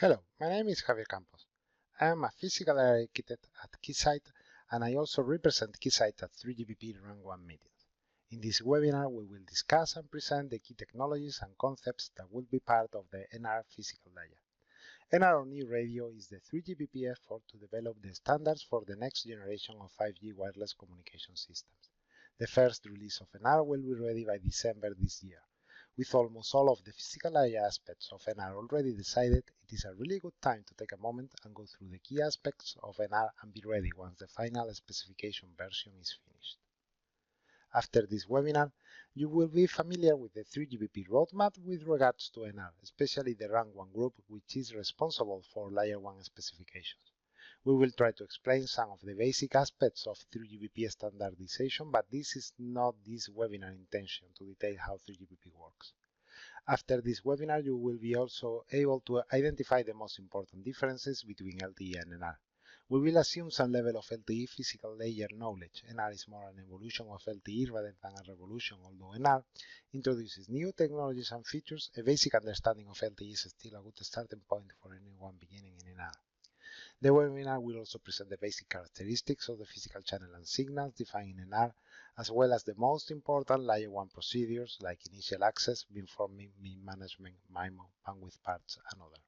Hello, my name is Javier Campos. I am a physical architect at Keysight, and I also represent Keysight at 3GPP Rank 1 meetings. In this webinar, we will discuss and present the key technologies and concepts that will be part of the NR physical layer. NR New Radio is the 3GPP effort to develop the standards for the next generation of 5G wireless communication systems. The first release of NR will be ready by December this year. With almost all of the physical layer aspects of NR already decided, it is a really good time to take a moment and go through the key aspects of NR and be ready once the final specification version is finished. After this webinar, you will be familiar with the 3GPP roadmap with regards to NR, especially the Rank 1 group, which is responsible for Layer 1 specifications. We will try to explain some of the basic aspects of 3GPP standardization, but this is not this webinar intention to detail how 3GPP works. After this webinar, you will be also able to identify the most important differences between LTE and NR. We will assume some level of LTE physical layer knowledge. NR is more an evolution of LTE rather than a revolution, although NR introduces new technologies and features. A basic understanding of LTE is still a good starting point for anyone beginning in NR. The webinar will also present the basic characteristics of the physical channel and signals defined in NR, as well as the most important Layer 1 procedures like initial access, beamforming, beam management, MIMO, bandwidth parts, and others.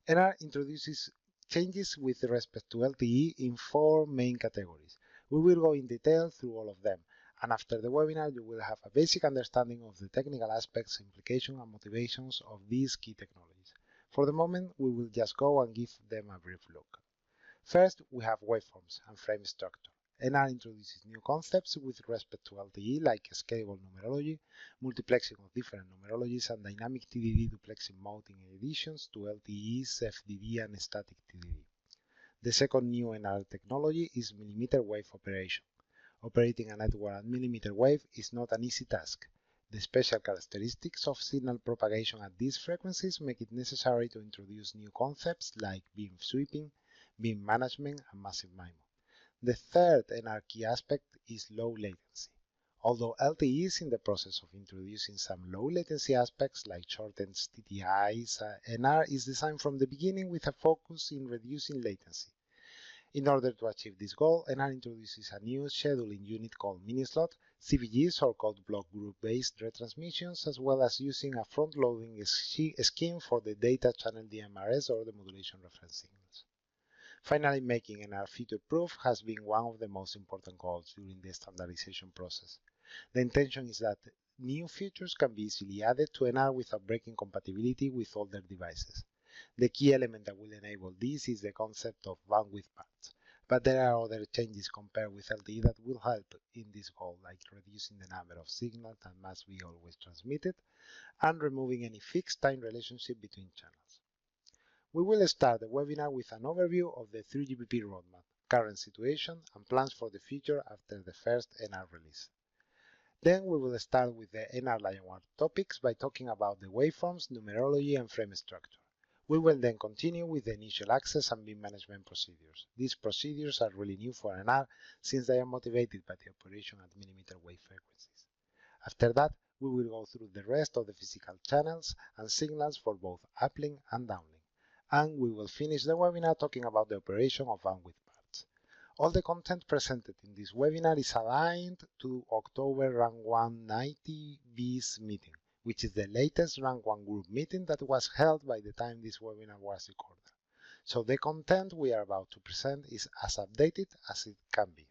NR introduces changes with respect to LTE in 4 main categories. We will go in detail through all of them, and after the webinar you will have a basic understanding of the technical aspects, implications, and motivations of these key technologies. For the moment, we will just go and give them a brief look. First, we have waveforms and frame structure. NR introduces new concepts with respect to LTE, like scalable numerology, multiplexing of different numerologies, and dynamic TDD duplexing mode in additions to LTE's FDD and static TDD. The second new NR technology is millimeter wave operation. Operating a network at millimeter wave is not an easy task. The special characteristics of signal propagation at these frequencies make it necessary to introduce new concepts like beam sweeping, beam management, and massive MIMO. The third NR key aspect is low latency. Although LTE is in the process of introducing some low latency aspects like shortened TTIs, NR is designed from the beginning with a focus in reducing latency. In order to achieve this goal, NR introduces a new scheduling unit called mini-slot, CBGs or code block group-based retransmissions, as well as using a front-loading scheme for the data channel DMRS or the modulation reference signals. Finally, making NR future-proof has been one of the most important goals during the standardization process. The intention is that new features can be easily added to NR without breaking compatibility with older devices. The key element that will enable this is the concept of bandwidth parts, but there are other changes compared with LTE that will help in this goal, like reducing the number of signals that must be always transmitted and removing any fixed time relationship between channels. We will start the webinar with an overview of the 3GPP roadmap, current situation, and plans for the future after the first NR release. Then we will start with the NR Layer 1 topics by talking about the waveforms, numerology, and frame structure. We will then continue with the initial access and beam management procedures. These procedures are really new for NR since they are motivated by the operation at millimeter wave frequencies. After that, we will go through the rest of the physical channels and signals for both uplink and downlink. And we will finish the webinar talking about the operation of bandwidth parts. All the content presented in this webinar is aligned to October Rank 1 90B's meeting, which is the latest Rank 1 group meeting that was held by the time this webinar was recorded. So the content we are about to present is as updated as it can be.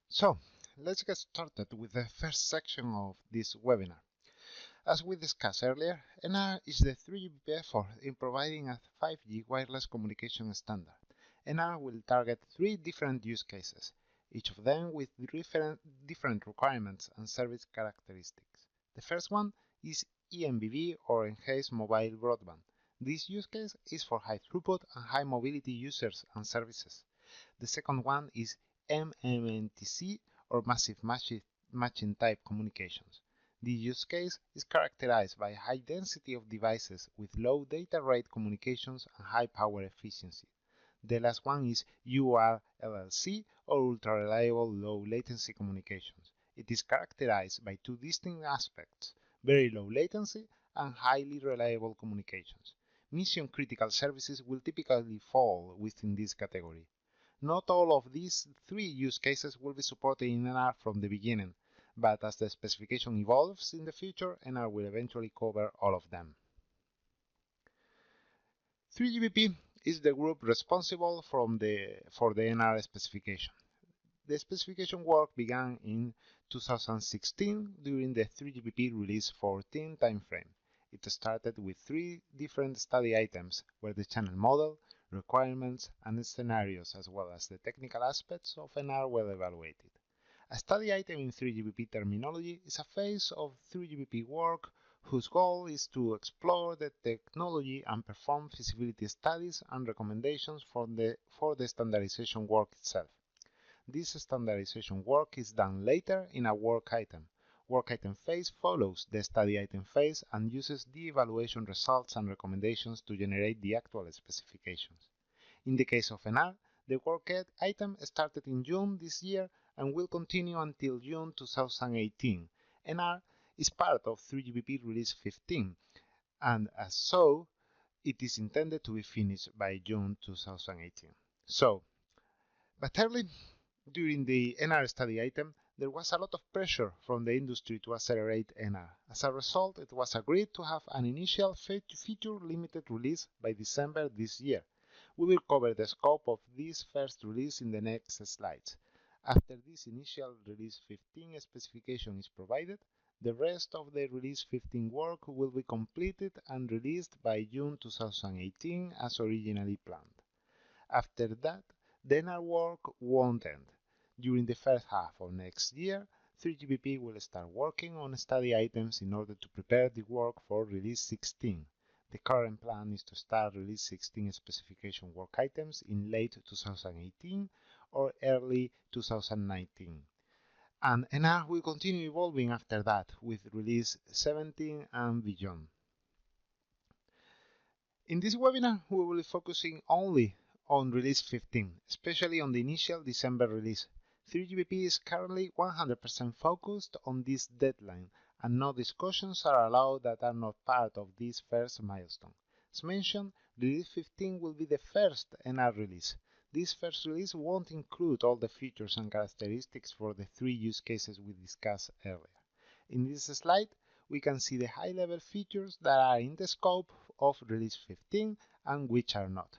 So, let's get started with the first section of this webinar. As we discussed earlier, NR is the 3GPP effort in providing a 5G wireless communication standard. NR will target 3 different use cases, each of them with different requirements and service characteristics. The first one is eMBB or Enhanced Mobile Broadband. This use case is for high throughput and high mobility users and services. The second one is MMNTC or Massive Matching Type Communications. This use case is characterized by high density of devices with low data rate communications and high power efficiency. The last one is URLLC or Ultra Reliable Low Latency Communications. It is characterized by 2 distinct aspects, very low latency and highly reliable communications. Mission-critical services will typically fall within this category. Not all of these three use cases will be supported in NR from the beginning, but as the specification evolves in the future, NR will eventually cover all of them. 3GPP is the group responsible for the NR specification. The specification work began in 2016 during the 3GPP Release 14 timeframe. It started with 3 different study items where the channel model, requirements, and scenarios, as well as the technical aspects of NR were evaluated. A study item in 3GPP terminology is a phase of 3GPP work whose goal is to explore the technology and perform feasibility studies and recommendations for the standardization work itself. This standardization work is done later in a work item. Work item phase follows the study item phase and uses the evaluation results and recommendations to generate the actual specifications. In the case of NR, the work item started in June this year and will continue until June 2018. NR is part of 3GPP Release 15, and as so, it is intended to be finished by June 2018. But early during the NR study item, there was a lot of pressure from the industry to accelerate NR. As a result, it was agreed to have an initial feature-limited release by December this year. We will cover the scope of this first release in the next slides. After this initial Release 15 specification is provided, the rest of the Release 15 work will be completed and released by June 2018 as originally planned. After that, the NR work won't end. During the first half of next year, 3GPP will start working on study items in order to prepare the work for Release 16. The current plan is to start Release 16 specification work items in late 2018 or early 2019. And NR will continue evolving after that with Release 17 and beyond. In this webinar, we will be focusing only on Release 15, especially on the initial December release. 3GPP is currently 100% focused on this deadline, and no discussions are allowed that are not part of this first milestone. As mentioned, Release 15 will be the first NR release. This first release won't include all the features and characteristics for the 3 use cases we discussed earlier. In this slide, we can see the high-level features that are in the scope of Release 15 and which are not.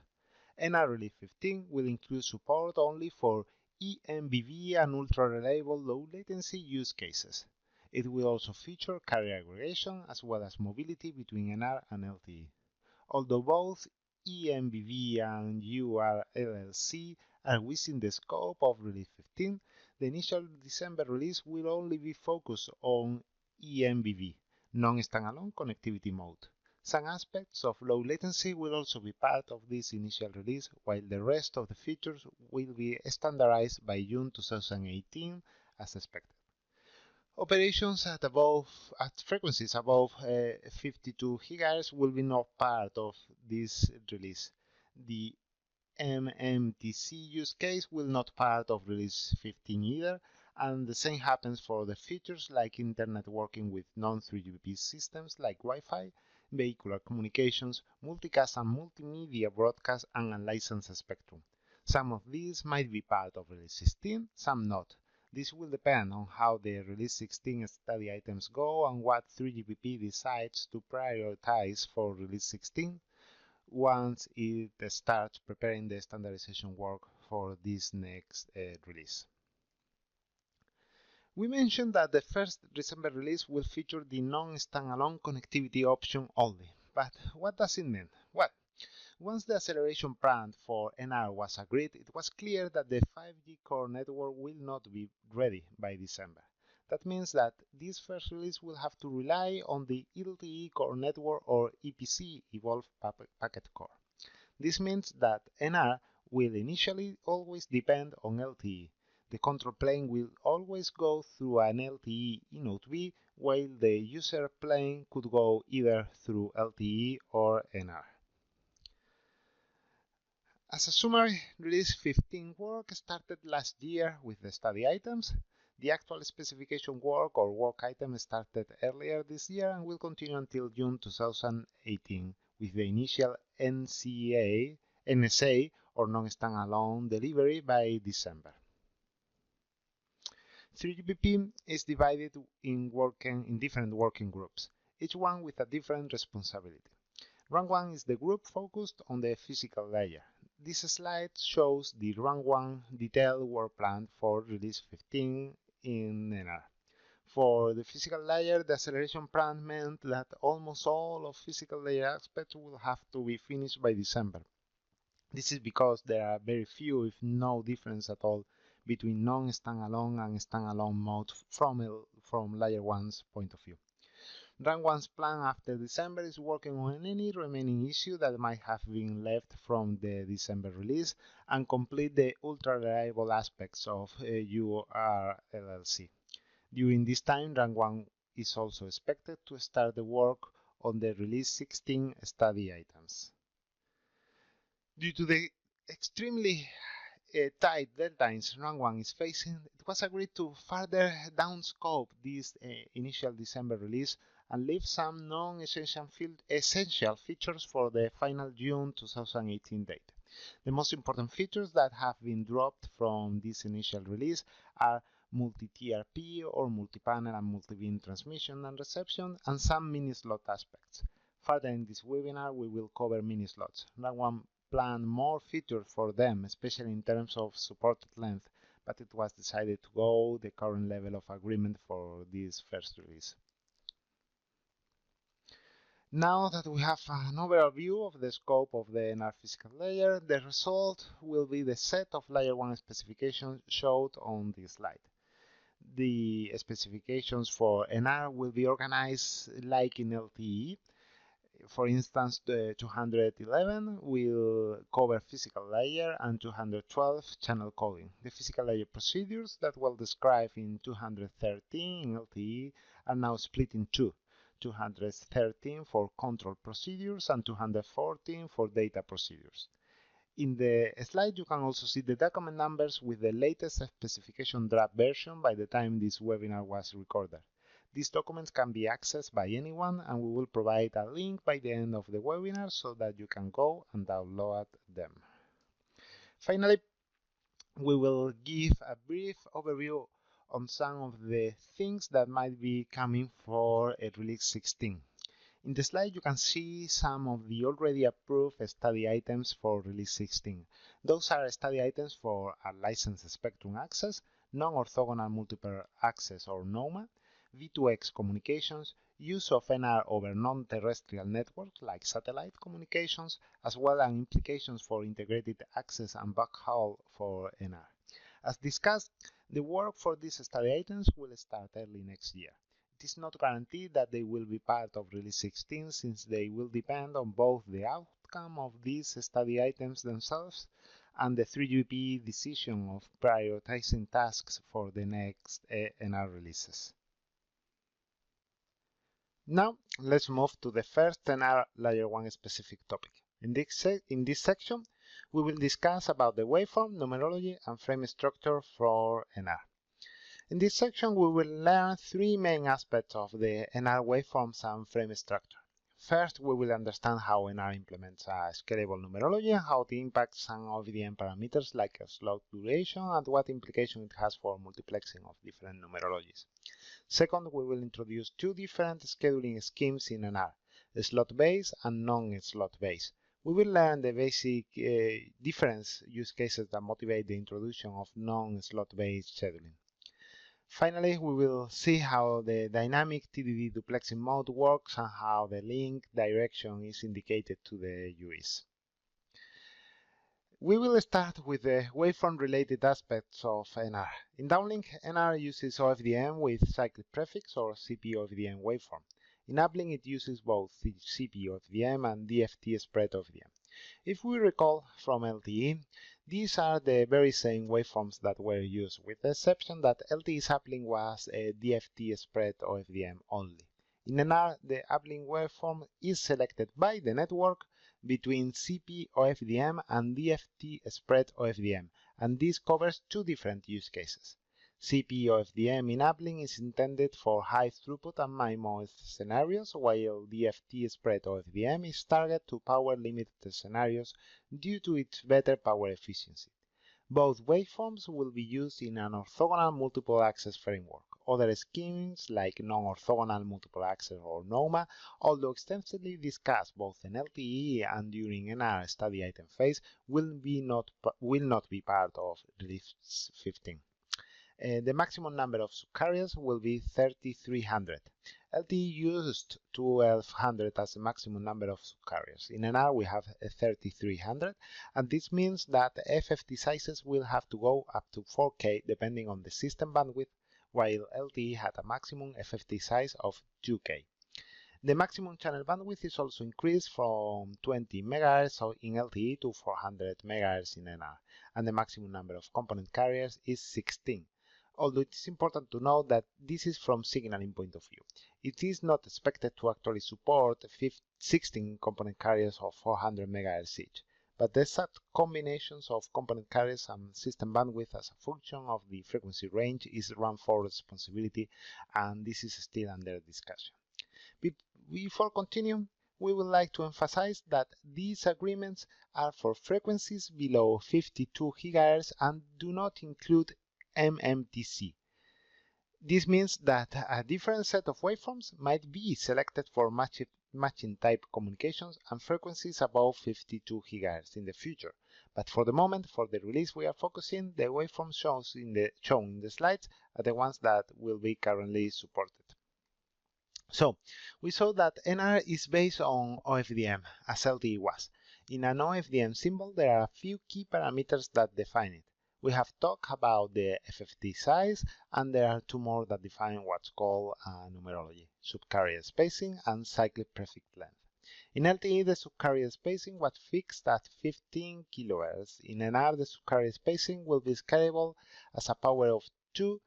NR Release 15 will include support only for eMBB and ultra-reliable low-latency use cases. It will also feature carrier aggregation as well as mobility between NR and LTE. Although both eMBB and URLLC are within the scope of Release 15, the initial December release will only be focused on eMBB, non-standalone connectivity mode. Some aspects of low latency will also be part of this initial release, while the rest of the features will be standardized by June 2018 as expected. Operations at frequencies above 52 GHz will be not part of this release. The MMTC use case will not part of Release 15 either, and the same happens for the features like internet working with non-3GPP systems like Wi-Fi, vehicular communications, multicast and multimedia broadcast, and unlicensed spectrum. Some of these might be part of Release 16, some not. This will depend on how the Release 16 study items go and what 3GPP decides to prioritize for Release 16 once it starts preparing the standardization work for this next release. We mentioned that the first December release will feature the non-standalone connectivity option only. But what does it mean? Well, once the acceleration plan for NR was agreed, it was clear that the 5G core network will not be ready by December. That means that this first release will have to rely on the LTE core network or EPC Evolved Packet Core. This means that NR will initially always depend on LTE. The control plane will always go through an LTE eNote B, while the user plane could go either through LTE or NR. As a summary, Release 15 work started last year with the study items. The actual specification work or work item started earlier this year and will continue until June 2018 with the initial NSA or non-standalone delivery by December. 3GPP is divided in different working groups, each one with a different responsibility. Run 1 is the group focused on the physical layer. This slide shows the Run 1 detailed work plan for Release 15 in NR. For the physical layer, the acceleration plan meant that almost all of physical layer aspects will have to be finished by December. This is because there are very few, if no difference at all, between non-standalone and standalone mode from layer 1's point of view. Run 1's plan after December is working on any remaining issue that might have been left from the December release and complete the ultra-reliable aspects of URLLC. During this time, Run 1 is also expected to start the work on the Release 16 study items. Due to the extremely tight deadlines Run 1 is facing, it was agreed to further downscope this initial December release and leave some non-essential essential features for the final June 2018 date. The most important features that have been dropped from this initial release are multi-TRP or multi-panel and multi-beam transmission and reception, and some mini-slot aspects. Further in this webinar, we will cover mini-slots. Run 1 planned more features for them, especially in terms of supported length, but it was decided to go the current level of agreement for this first release. Now that we have an overall view of the scope of the NR physical layer, the result will be the set of layer 1 specifications showed on this slide. The specifications for NR will be organized like in LTE. For instance, the 211 will cover physical layer and 212 channel coding. The physical layer procedures that were described in 213 in LTE are now split in two. 213 for control procedures and 214 for data procedures. In the slide, you can also see the document numbers with the latest specification draft version by the time this webinar was recorded. These documents can be accessed by anyone, and we will provide a link by the end of the webinar so that you can go and download them. Finally, we will give a brief overview on some of the things that might be coming for Release 16. In the slide, you can see some of the already approved study items for Release 16. Those are study items for a licensed spectrum access, non-orthogonal multiple access or NOMA, V2X communications, use of NR over non-terrestrial networks like satellite communications, as well as implications for integrated access and backhaul for NR. As discussed, the work for these study items will start early next year. It is not guaranteed that they will be part of Release 16 since they will depend on both the outcome of these study items themselves and the 3GPP decision of prioritizing tasks for the next NR releases. Now, let's move to the first NR Layer 1 specific topic. In this section, we will discuss about the waveform, numerology, and frame structure for NR. In this section, we will learn three main aspects of the NR waveforms and frame structure. First, we will understand how NR implements a scalable numerology and how it impacts some FDM parameters like slot duration and what implication it has for multiplexing of different numerologies. Second, we will introduce two different scheduling schemes in NR, slot-based and non-slot-based. We will learn the basic different use cases that motivate the introduction of non-slot-based scheduling. Finally, we will see how the dynamic TDD duplexing mode works and how the link direction is indicated to the UIs. We will start with the waveform-related aspects of NR. In downlink, NR uses OFDM with cyclic prefix or CP-OFDM waveform. In uplink, it uses both CP-OFDM and DFT spread OFDM. If we recall from LTE, these are the very same waveforms that were used, with the exception that LTE's uplink was a DFT spread OFDM only. In NR, the uplink waveform is selected by the network between CP-OFDM and DFT spread OFDM, and this covers two different use cases. CP OFDM enabling is intended for high throughput and MIMO scenarios, while DFT spread OFDM is targeted to power limited scenarios due to its better power efficiency. Both waveforms will be used in an orthogonal multiple access framework. Other schemes like non-orthogonal multiple access or NOMA, although extensively discussed both in LTE and during NR study item phase, will not be part of Release 15. The maximum number of subcarriers will be 3,300. LTE used 1,200 as the maximum number of subcarriers. In NR we have 3,300, and this means that FFT sizes will have to go up to 4K depending on the system bandwidth, while LTE had a maximum FFT size of 2K. The maximum channel bandwidth is also increased from 20 MHz in LTE to 400 MHz in NR, and the maximum number of component carriers is 16. Although it is important to note that this is from signaling point of view. It is not expected to actually support 16 component carriers of 400 MHz each, but the exact combinations of component carriers and system bandwidth as a function of the frequency range is run for responsibility, and this is still under discussion. Before continuing, we would like to emphasize that these agreements are for frequencies below 52 GHz and do not include MMTC. This means that a different set of waveforms might be selected for matching type communications and frequencies above 52 GHz in the future. But for the moment, for the release we are focusing, the waveforms shown in the slides are the ones that will be currently supported. So, we saw that NR is based on OFDM, as LTE was. In an OFDM symbol, there are a few key parameters that define it. We have talked about the FFT size, and there are two more that define what's called numerology, subcarrier spacing and cyclic prefix length. In LTE, the subcarrier spacing was fixed at 15 kHz. In NR, the subcarrier spacing will be scalable as a power of 2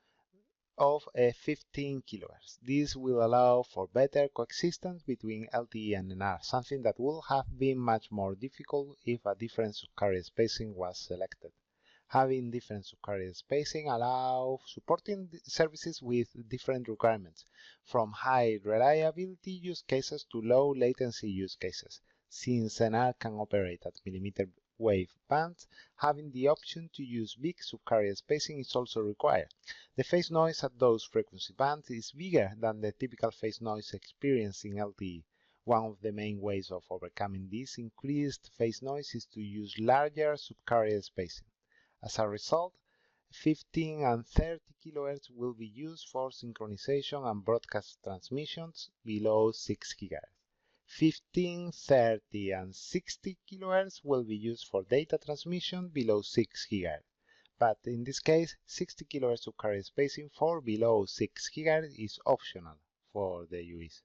of 15 kHz. This will allow for better coexistence between LTE and NR, something that would have been much more difficult if a different subcarrier spacing was selected. Having different subcarrier spacing allows supporting services with different requirements, from high reliability use cases to low latency use cases. Since NR can operate at millimeter wave bands, having the option to use big subcarrier spacing is also required. The phase noise at those frequency bands is bigger than the typical phase noise experienced in LTE. One of the main ways of overcoming this increased phase noise is to use larger subcarrier spacing. As a result, 15 and 30 kHz will be used for synchronization and broadcast transmissions below 6 GHz. 15, 30, and 60 kHz will be used for data transmission below 6 GHz. But in this case, 60 kHz subcarrier spacing for below 6 GHz is optional for the UEs.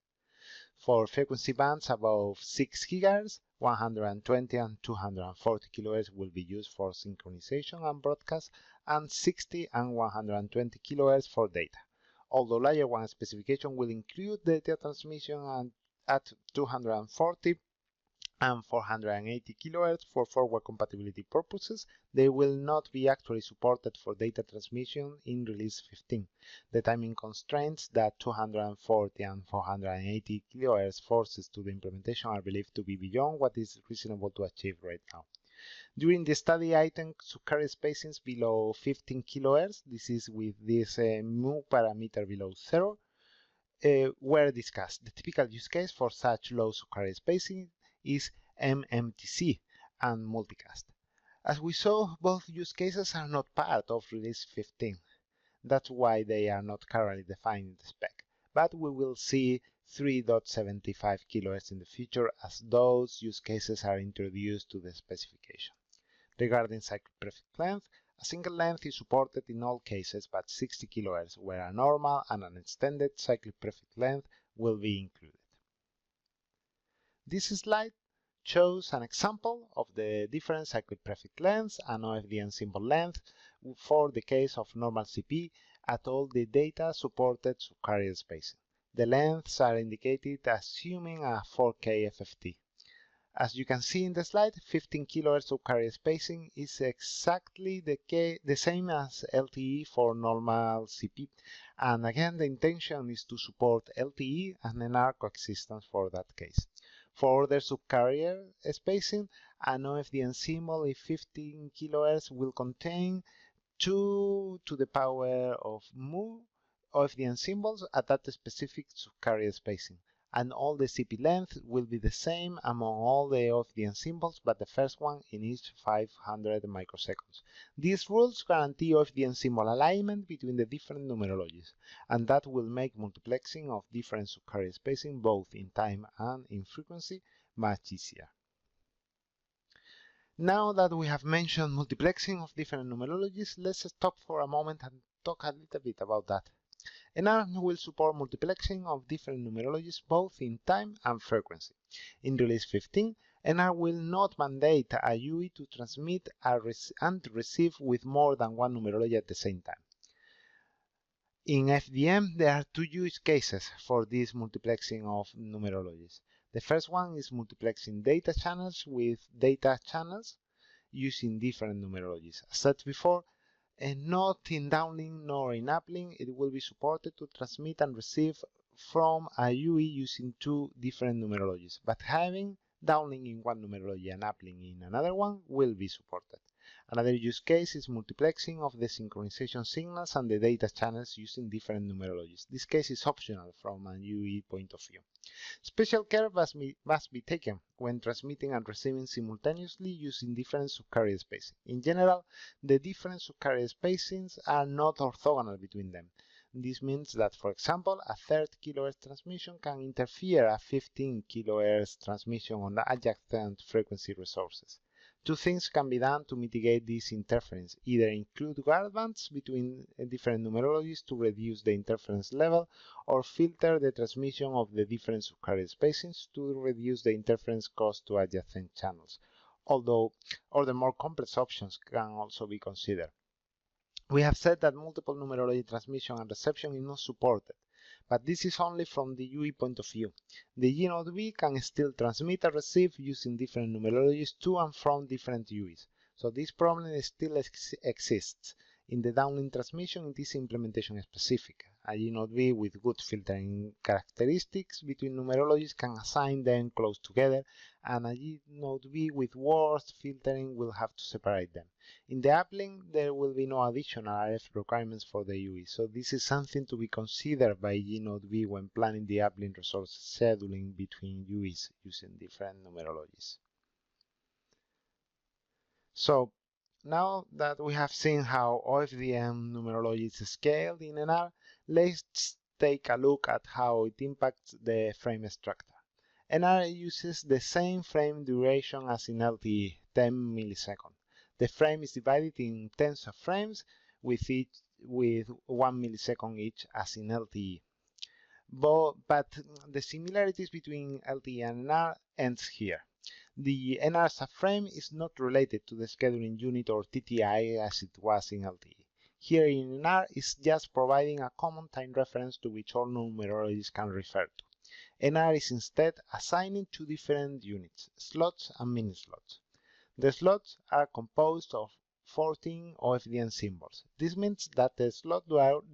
For frequency bands above 6 GHz, 120 and 240 kHz will be used for synchronization and broadcast, and 60 and 120 kHz for data. Although Layer 1 specification will include data transmission at 240 and 480 kHz for forward compatibility purposes, they will not be actually supported for data transmission in Release 15. The timing constraints that 240 and 480 kHz forces to the implementation are believed to be beyond what is reasonable to achieve right now. During the study item, subcarrier spacings below 15 kHz, this is with this mu parameter below 0, were discussed. The typical use case for such low subcarrier spacing is MMTC and multicast. As we saw, both use cases are not part of Release 15. That's why they are not currently defined in the spec. But we will see 3.75 kHz in the future as those use cases are introduced to the specification. Regarding cyclic prefix length, a single length is supported in all cases but 60 kHz, where a normal and an extended cyclic prefix length will be included. This slide shows an example of the different cyclic prefix lengths and OFDM symbol length for the case of normal CP at all the data supported subcarrier spacing. The lengths are indicated assuming a 4K FFT. As you can see in the slide, 15 kHz subcarrier spacing is exactly the same as LTE for normal CP. And again, the intention is to support LTE and NR coexistence for that case. For other subcarrier spacing, an OFDM symbol in 15 kHz will contain 2 to the power of mu OFDM symbols at that specific subcarrier spacing. And all the CP length will be the same among all the OFDM symbols, but the first one in each 500 microseconds. These rules guarantee OFDM symbol alignment between the different numerologies, and that will make multiplexing of different subcarrier spacing, both in time and in frequency, much easier. Now that we have mentioned multiplexing of different numerologies, let's stop for a moment and talk a little bit about that. NR will support multiplexing of different numerologies both in time and frequency. In release 15, NR will not mandate a UE to transmit and receive with more than one numerology at the same time. In FDM, there are 2 use cases for this multiplexing of numerologies. The first one is multiplexing data channels with data channels using different numerologies. As said before, and not in downlink nor in uplink, it will be supported to transmit and receive from a UE using 2 different numerologies, but having downlink in one numerology and uplink in another one will be supported. Another use case is multiplexing of the synchronization signals and the data channels using different numerologies. This case is optional from a UE point of view. Special care must be taken when transmitting and receiving simultaneously using different subcarrier spacing. In general, the different subcarrier spacings are not orthogonal between them. This means that, for example, a 30 kHz transmission can interfere a 15 kHz transmission on the adjacent frequency resources. 2 things can be done to mitigate this interference: either include guard bands between different numerologies to reduce the interference level, or filter the transmission of the different subcarrier spacings to reduce the interference caused to adjacent channels, although other more complex options can also be considered. We have said that multiple numerology transmission and reception is not supported, but this is only from the UE point of view. The G-Node-B can still transmit and receive using different numerologies to and from different UEs, so this problem still exists. In the downlink transmission, it is implementation specific. A G-Node-B with good filtering characteristics between numerologies can assign them close together, and a G-Node-B with worse filtering will have to separate them. In the uplink, there will be no additional RF requirements for the UE, so this is something to be considered by G-Node-B when planning the uplink resource scheduling between UEs using different numerologies. So, now that we have seen how OFDM numerology is scaled in NR, let's take a look at how it impacts the frame structure. NR uses the same frame duration as in LTE, 10 milliseconds. The frame is divided in tens of frames with 1 millisecond each as in LTE. But the similarities between LTE and NR ends here. The NR subframe is not related to the scheduling unit or TTI as it was in LTE. Here in NR is just providing a common time reference to which all numerologies can refer to. NR is instead assigning 2 different units, slots and mini-slots. The slots are composed of 14 OFDM symbols. This means that the slot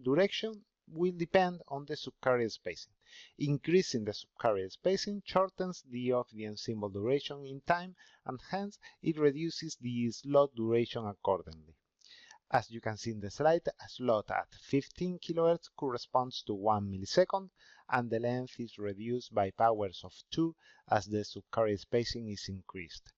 duration will depend on the subcarrier spacing. Increasing the subcarrier spacing shortens the OFDM symbol duration in time, and hence it reduces the slot duration accordingly. As you can see in the slide, a slot at 15 kHz corresponds to 1 millisecond, and the length is reduced by powers of 2 as the subcarrier spacing is increased.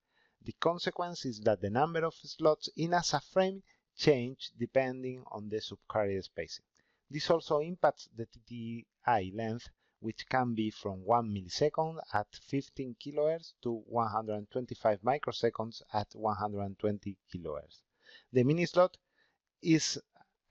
The consequence is that the number of slots in a subframe change depending on the subcarrier spacing. This also impacts the TTI length, which can be from 1 millisecond at 15 kHz to 125 microseconds at 120 kHz. The mini-slot is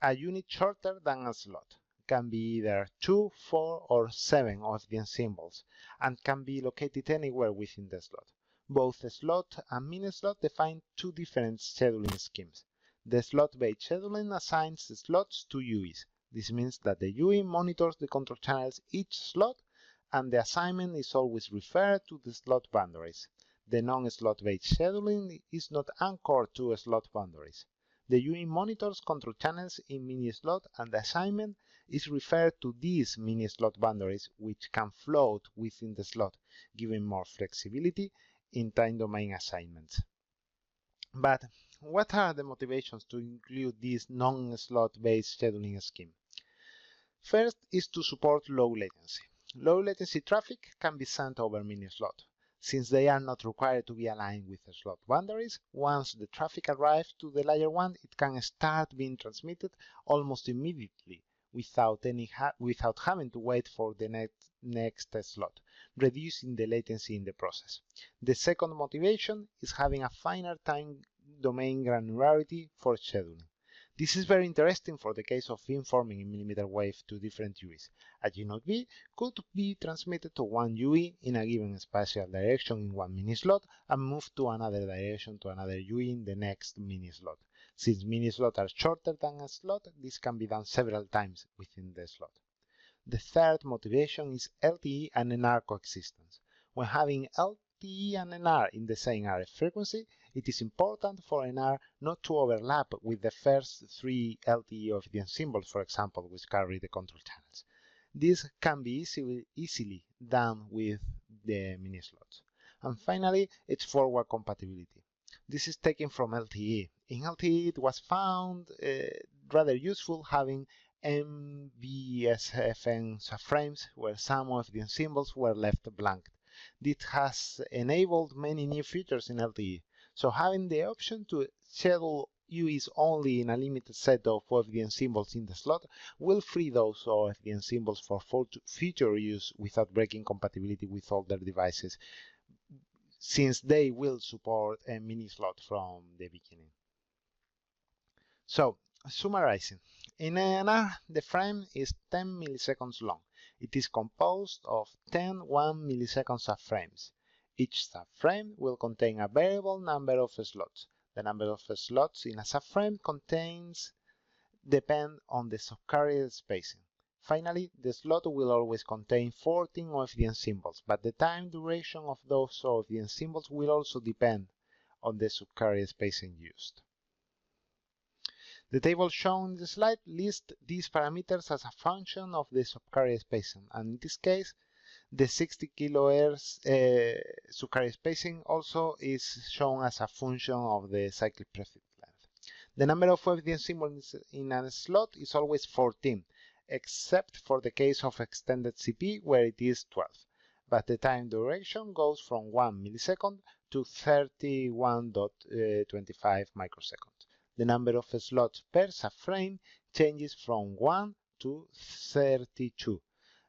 a unit shorter than a slot. Can be either 2, 4, or 7 OFDM symbols, and can be located anywhere within the slot. Both the slot and mini-slot define 2 different scheduling schemes. The slot-based scheduling assigns the slots to UEs. This means that the UE monitors the control channels each slot, and the assignment is always referred to the slot boundaries. The non-slot-based scheduling is not anchored to slot boundaries. The UE monitors control channels in mini-slot, and the assignment is referred to these mini-slot boundaries, which can float within the slot, giving more flexibility in time domain assignments. But what are the motivations to include this non-slot-based scheduling scheme? First is to support low latency. Low latency traffic can be sent over mini-slot. Since they are not required to be aligned with the slot boundaries, once the traffic arrives to the layer 1, it can start being transmitted almost immediately without having to wait for the next slot, reducing the latency in the process. The second motivation is having a finer time domain granularity for scheduling. This is very interesting for the case of beamforming in millimeter wave to different UEs. A G-node B could be transmitted to one UE in a given spatial direction in one mini-slot and moved to another direction to another UE in the next mini-slot. Since mini-slots are shorter than a slot, this can be done several times within the slot. The third motivation is LTE and NR coexistence. When having LTE and NR in the same RF frequency, it is important for NR not to overlap with the first three LTE FDM symbols, for example, which carry the control channels. This can be easily done with the mini-slots. And finally, it's forward compatibility. This is taken from LTE. In LTE, it was found rather useful having MBSFN subframes where some FDM symbols were left blank. This has enabled many new features in LTE. So having the option to schedule UEs only in a limited set of FDM symbols in the slot will free those FDM symbols for future use without breaking compatibility with older devices, since they will support a mini-slot from the beginning. So, summarizing, in NR, the frame is 10 milliseconds long. It is composed of 10 1-millisecond subframes. Each subframe will contain a variable number of slots. The number of slots in a subframe depend on the subcarrier spacing. Finally, the slot will always contain 14 FDM symbols, but the time duration of those FDM symbols will also depend on the subcarrier spacing used. The table shown in the slide lists these parameters as a function of the subcarrier spacing, and in this case, the 60 kHz subcarrier spacing also is shown as a function of the cyclic prefix length. The number of FDM symbols in a slot is always 14, except for the case of extended CP where it is 12, but the time duration goes from 1 millisecond to 31.25 microseconds. The number of slots per subframe changes from 1 to 32.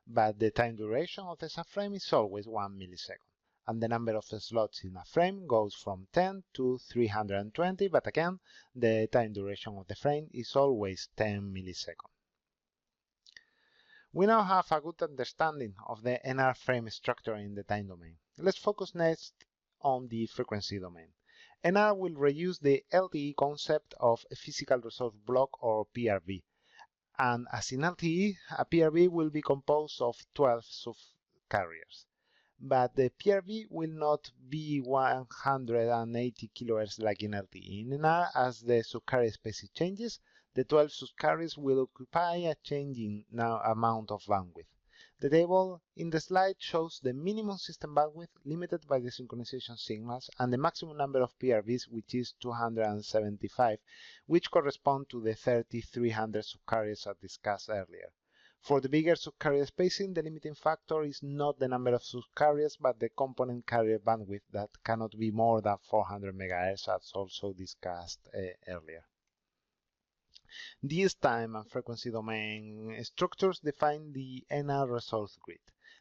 But the time duration of the subframe is always 1 millisecond, and the number of slots in a frame goes from 10 to 320, but again, the time duration of the frame is always 10 milliseconds. We now have a good understanding of the NR frame structure in the time domain. Let's focus next on the frequency domain. NR will reuse the LTE concept of a physical resource block or PRB. And as in LTE, a PRB will be composed of 12 subcarriers. But the PRB will not be 180 kHz like in LTE. In NR, as the subcarrier spacing changes, the 12 subcarriers will occupy a changing amount of bandwidth. The table in the slide shows the minimum system bandwidth limited by the synchronization signals and the maximum number of PRBs, which is 275, which correspond to the 3300 subcarriers I discussed earlier. For the bigger subcarrier spacing, the limiting factor is not the number of subcarriers, but the component carrier bandwidth that cannot be more than 400 MHz, as also discussed earlier. These time and frequency domain structures define the NR resource grid.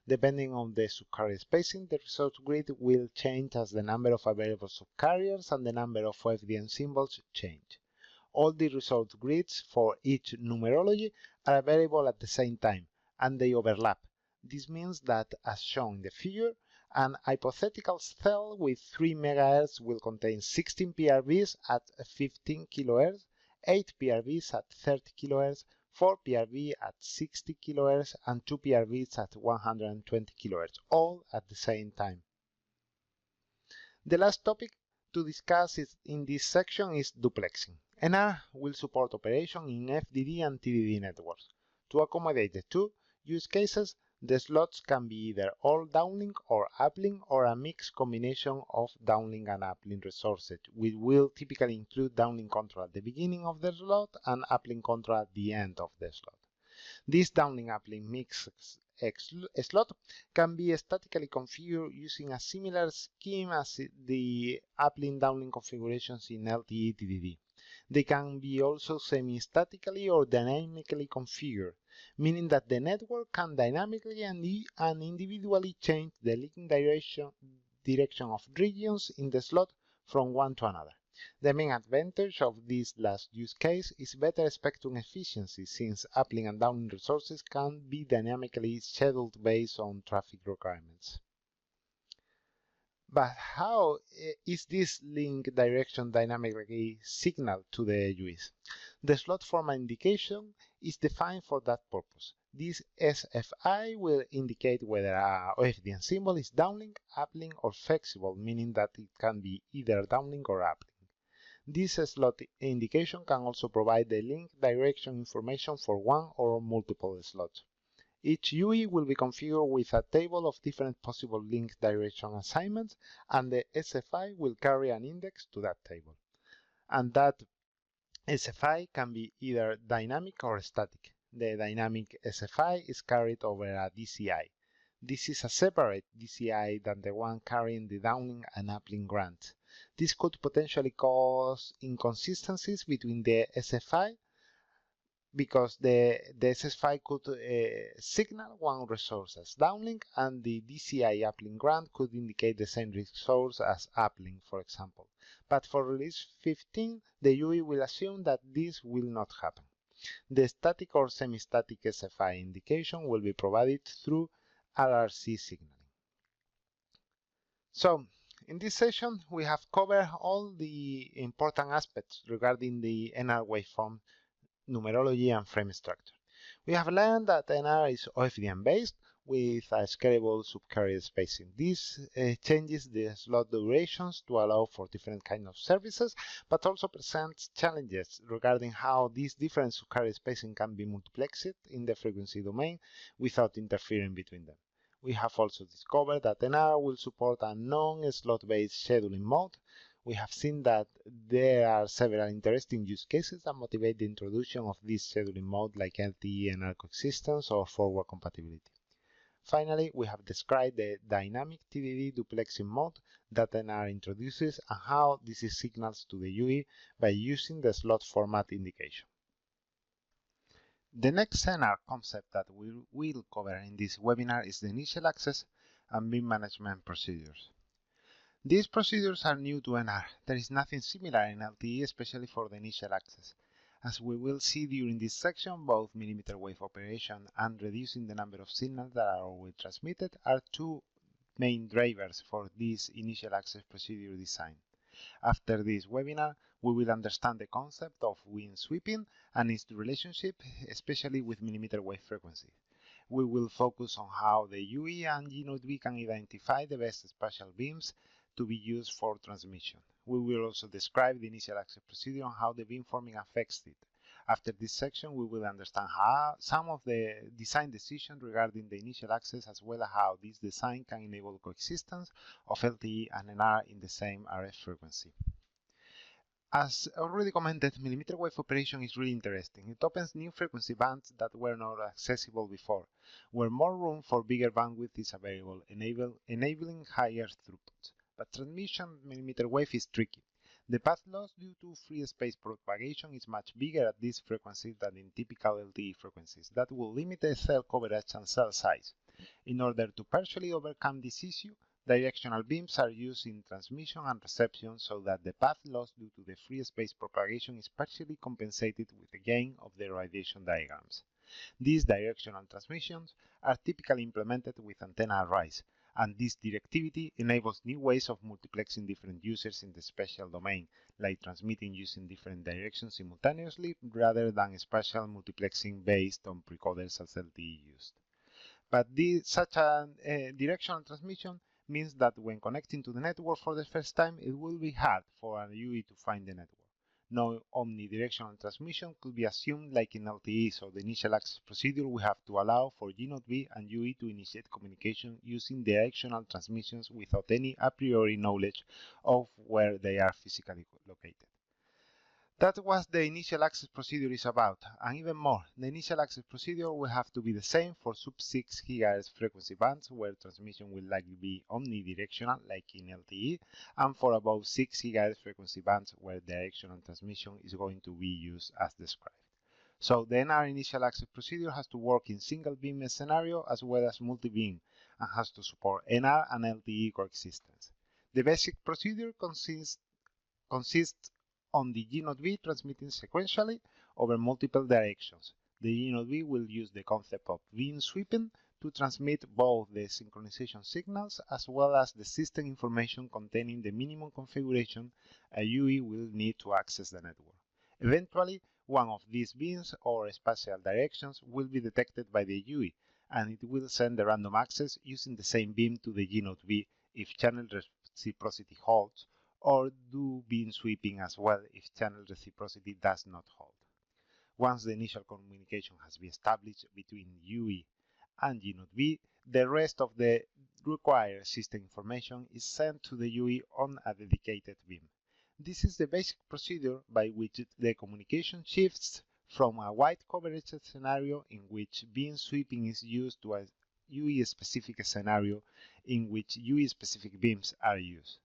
Depending on the subcarrier spacing, the resource grid will change as the number of available subcarriers and the number of FDM symbols change. All the resource grids for each numerology are available at the same time, and they overlap. This means that, as shown in the figure, an hypothetical cell with 3 MHz will contain 16 PRBs at 15 kHz, 8 PRBs at 30 kHz, 4 PRB at 60 kHz, and 2 PRBs at 120 kHz, all at the same time. The last topic to discuss in this section is duplexing. NR will support operation in FDD and TDD networks. To accommodate the two use cases, the slots can be either all downlink or uplink or a mixed combination of downlink and uplink resources, which will typically include downlink control at the beginning of the slot and uplink control at the end of the slot. This downlink-uplink mix slot can be statically configured using a similar scheme as the uplink-downlink configurations in LTE-TDD. They can be also semi-statically or dynamically configured, meaning that the network can dynamically and individually change the link direction of regions in the slot from one to another. The main advantage of this last use case is better spectrum efficiency, since uplink and downlink resources can be dynamically scheduled based on traffic requirements. But how is this link direction dynamically signaled to the UIs? The slot format indication is defined for that purpose. This SFI will indicate whether a FDM symbol is downlink, uplink, or flexible, meaning that it can be either downlink or uplink. This slot indication can also provide the link direction information for one or multiple slots. Each UI will be configured with a table of different possible link direction assignments, and the SFI will carry an index to that table. And that SFI can be either dynamic or static. The dynamic SFI is carried over a DCI. This is a separate DCI than the one carrying the downlink and uplink grants. This could potentially cause inconsistencies between the SFI, because the SFI could signal one resource as downlink, and the DCI uplink grant could indicate the same resource as uplink, for example. But for release 15, the UI will assume that this will not happen. The static or semi-static SFI indication will be provided through RRC signaling. So, in this session, we have covered all the important aspects regarding the NR waveform numerology and frame structure. We have learned that NR is OFDM based with a scalable subcarrier spacing. This changes the slot durations to allow for different kinds of services, but also presents challenges regarding how these different subcarrier spacing can be multiplexed in the frequency domain without interfering between them. We have also discovered that NR will support a non-slot based scheduling mode. We have seen that there are several interesting use cases that motivate the introduction of this scheduling mode, like LTE-NR coexistence or forward compatibility. Finally, we have described the dynamic TDD duplexing mode that NR introduces and how this is signaled to the UI by using the slot format indication. The next NR concept that we will cover in this webinar is the initial access and beam management procedures. These procedures are new to NR. There is nothing similar in LTE, especially for the initial access. As we will see during this section, both millimeter wave operation and reducing the number of signals that are always transmitted are two main drivers for this initial access procedure design. After this webinar, we will understand the concept of wind sweeping and its relationship, especially with millimeter wave frequency. We will focus on how the UE and GNOTB can identify the best spatial beams to be used for transmission. We will also describe the initial access procedure and how the beamforming affects it. After this section, we will understand how some of the design decisions regarding the initial access, as well as how this design can enable coexistence of LTE and NR in the same RF frequency. As already commented, millimeter wave operation is really interesting. It opens new frequency bands that were not accessible before, where more room for bigger bandwidth is available, enabling higher throughputs. But transmission millimeter wave is tricky. The path loss due to free space propagation is much bigger at this frequency than in typical LTE frequencies. That will limit the cell coverage and cell size. In order to partially overcome this issue, directional beams are used in transmission and reception so that the path loss due to the free space propagation is partially compensated with the gain of the radiation diagrams. These directional transmissions are typically implemented with antenna arrays, and this directivity enables new ways of multiplexing different users in the spatial domain, like transmitting using different directions simultaneously rather than spatial multiplexing based on precoders as LTE used. But such a directional transmission means that when connecting to the network for the first time, it will be hard for a UE to find the network. No omnidirectional transmission could be assumed like in LTE, so the initial access procedure will have to allow for G0B and UE to initiate communication using directional transmissions without any a priori knowledge of where they are physically located. That's what the initial access procedure is about, and even more, the initial access procedure will have to be the same for sub-6 GHz frequency bands, where transmission will likely be omnidirectional, like in LTE, and for above 6 GHz frequency bands, where directional transmission is going to be used as described. So the NR initial access procedure has to work in single beam scenario as well as multi-beam, and has to support NR and LTE coexistence. The basic procedure consists on the G0B transmitting sequentially over multiple directions. The G0B will use the concept of beam sweeping to transmit both the synchronization signals as well as the system information containing the minimum configuration a UE will need to access the network. Eventually, one of these beams or spatial directions will be detected by the UE, and it will send the random access using the same beam to the G0B if channel reciprocity holds, or do beam sweeping as well if channel reciprocity does not hold. Once the initial communication has been established between UE and G0B, the rest of the required system information is sent to the UE on a dedicated beam. This is the basic procedure by which the communication shifts from a wide coverage scenario in which beam sweeping is used to a UE-specific scenario in which UE-specific beams are used.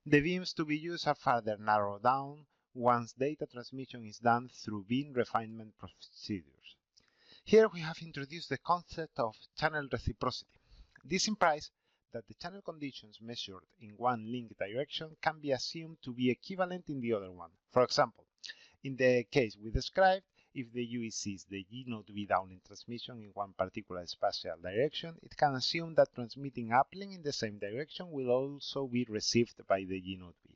The beams to be used are further narrowed down once data transmission is done through beam refinement procedures. Here we have introduced the concept of channel reciprocity. This implies that the channel conditions measured in one link direction can be assumed to be equivalent in the other one. For example, in the case we described, if the UE sees the G0B downlink transmission in one particular spatial direction, it can assume that transmitting uplink in the same direction will also be received by the G0B.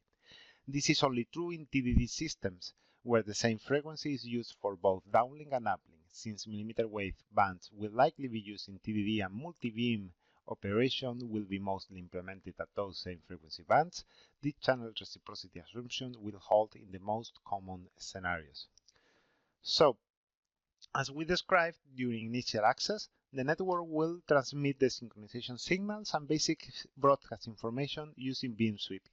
This is only true in TDD systems, where the same frequency is used for both downlink and uplink. Since millimeter wave bands will likely be used in TDD and multi-beam operation will be mostly implemented at those same frequency bands, the channel reciprocity assumption will hold in the most common scenarios. So, as we described during initial access, the network will transmit the synchronization signals and basic broadcast information using beam sweeping.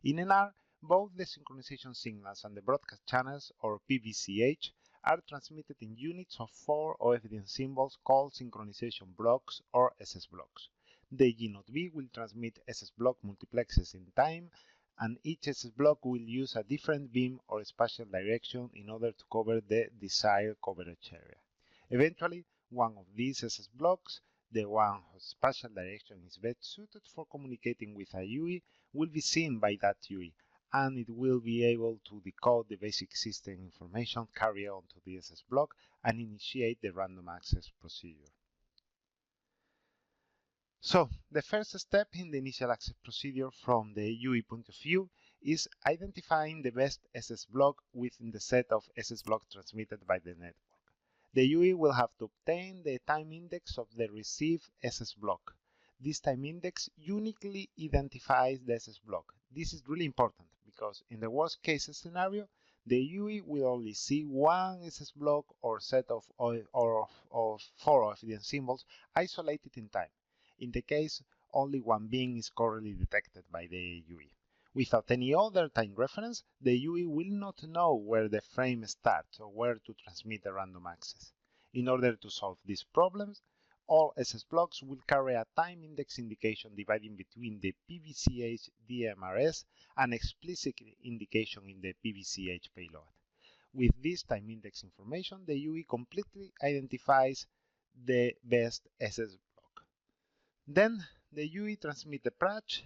In NR, both the synchronization signals and the broadcast channels, or PBCH, are transmitted in units of 4 FDM symbols called synchronization blocks or SS blocks. The G0B will transmit SS block multiplexes in time, and each SS block will use a different beam or spatial direction in order to cover the desired coverage area. Eventually, one of these SS blocks, the one whose spatial direction is best suited for communicating with a UE, will be seen by that UE, and it will be able to decode the basic system information carried on to the SS block and initiate the random access procedure. So, the first step in the initial access procedure from the UE point of view is identifying the best SS block within the set of SS blocks transmitted by the network. The UE will have to obtain the time index of the received SS block. This time index uniquely identifies the SS block. This is really important because in the worst case scenario, the UE will only see one SS block or set of 4 FDM symbols isolated in time. In the case, only one beam is correctly detected by the UE. Without any other time reference, the UE will not know where the frame starts or where to transmit the random access. In order to solve these problems, all SS blocks will carry a time index indication dividing between the PBCH DMRS and explicit indication in the PBCH payload. With this time index information, the UE completely identifies the best SS block. Then, the UE transmits the PRACH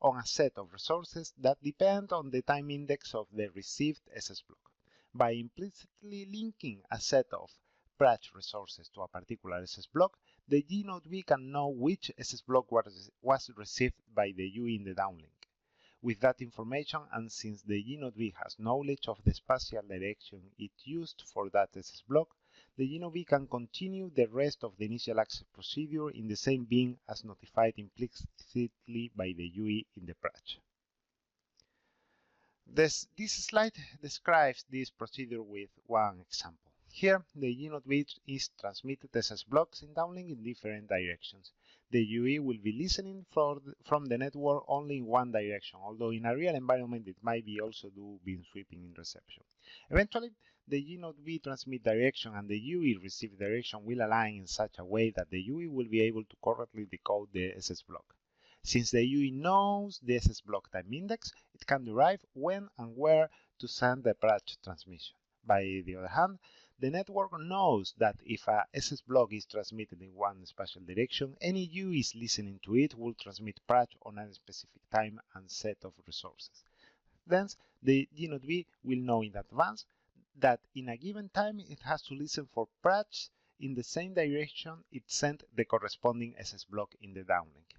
on a set of resources that depend on the time index of the received SS block. By implicitly linking a set of PRACH resources to a particular SS block, the G0B can know which SS block was received by the UE in the downlink. With that information, and since the G0B has knowledge of the spatial direction it used for that SS block, the GNOV can continue the rest of the initial access procedure in the same being as notified implicitly by the UE in the PRACH. This slide describes this procedure with one example. Here, the GNOV is transmitted SS blocks in downlink in different directions. The UE will be listening from the network only in one direction, although in a real environment it might be also do beam sweeping in reception. Eventually, the GNOV transmit direction and the UE receive direction will align in such a way that the UE will be able to correctly decode the SS block. Since the UE knows the SS block time index, it can derive when and where to send the PRACH transmission. By the other hand, the network knows that if a SS block is transmitted in one spatial direction, any UE listening to it will transmit PRACH on a specific time and set of resources. Thence, the GNOV will know in advance that in a given time it has to listen for PRACH in the same direction it sent the corresponding SS block in the downlink.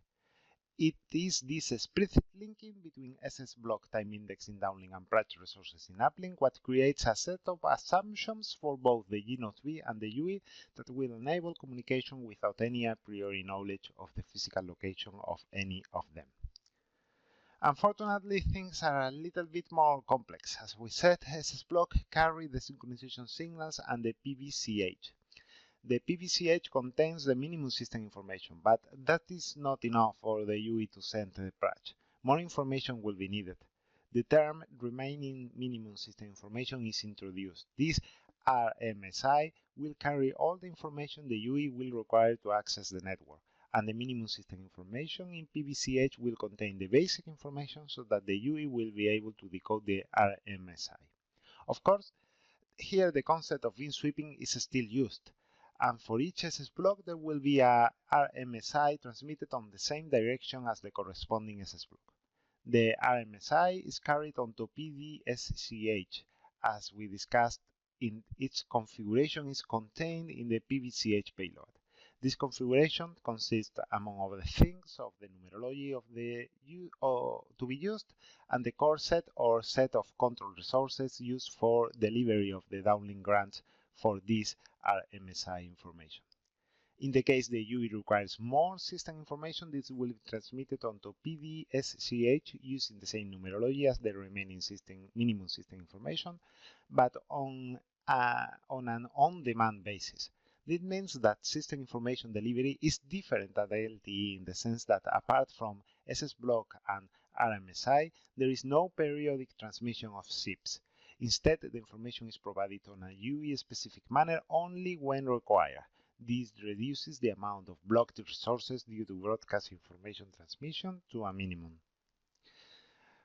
It is this explicit linking between SS block time index in downlink and PRACH resources in uplink what creates a set of assumptions for both the GNOV and the UE that will enable communication without any a priori knowledge of the physical location of any of them. Unfortunately, things are a little bit more complex. As we said, SS block carry the synchronization signals and the PBCH. The PBCH contains the minimum system information, but that is not enough for the UE to send the PRACH. More information will be needed. The term remaining minimum system information is introduced. This RMSI will carry all the information the UE will require to access the network, and the minimum system information in PBCH will contain the basic information so that the UE will be able to decode the RMSI. Of course, here the concept of beam sweeping is still used, and for each SS block there will be a RMSI transmitted on the same direction as the corresponding SS block. The RMSI is carried onto PBCH, as we discussed. In its configuration is contained in the PBCH payload. This configuration consists, among other things, of the numerology of the to be used and the core set or set of control resources used for delivery of the downlink grants for this RMSI information. In the case the UE requires more system information, this will be transmitted onto PBCH using the same numerology as the remaining minimum system information, but on an on-demand basis. This means that system information delivery is different at the LTE in the sense that apart from SS block and RMSI, there is no periodic transmission of SIPs. Instead, the information is provided on a UE-specific manner only when required. This reduces the amount of blocked resources due to broadcast information transmission to a minimum.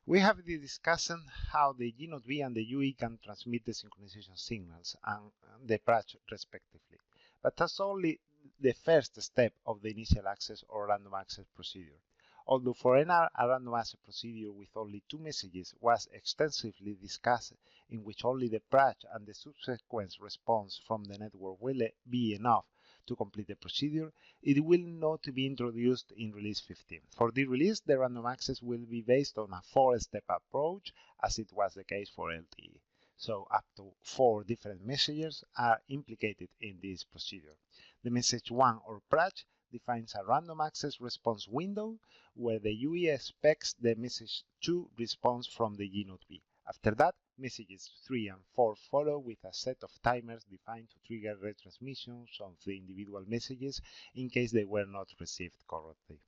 We have been discussing how the GNOV and the UE can transmit the synchronization signals and the PRACH respectively, but that's only the first step of the initial access or random access procedure. Although for NR, a random access procedure with only 2 messages was extensively discussed, in which only the PRACH and the subsequent response from the network will be enough to complete the procedure, it will not be introduced in release 15. For this release, the random access will be based on a 4-step approach, as it was the case for LTE. So up to 4 different messages are implicated in this procedure. The message 1 or PRACH defines a random access response window where the UE expects the message 2 response from the GNOV. After that, messages 3 and 4 follow with a set of timers defined to trigger retransmissions of the individual messages in case they were not received correctly.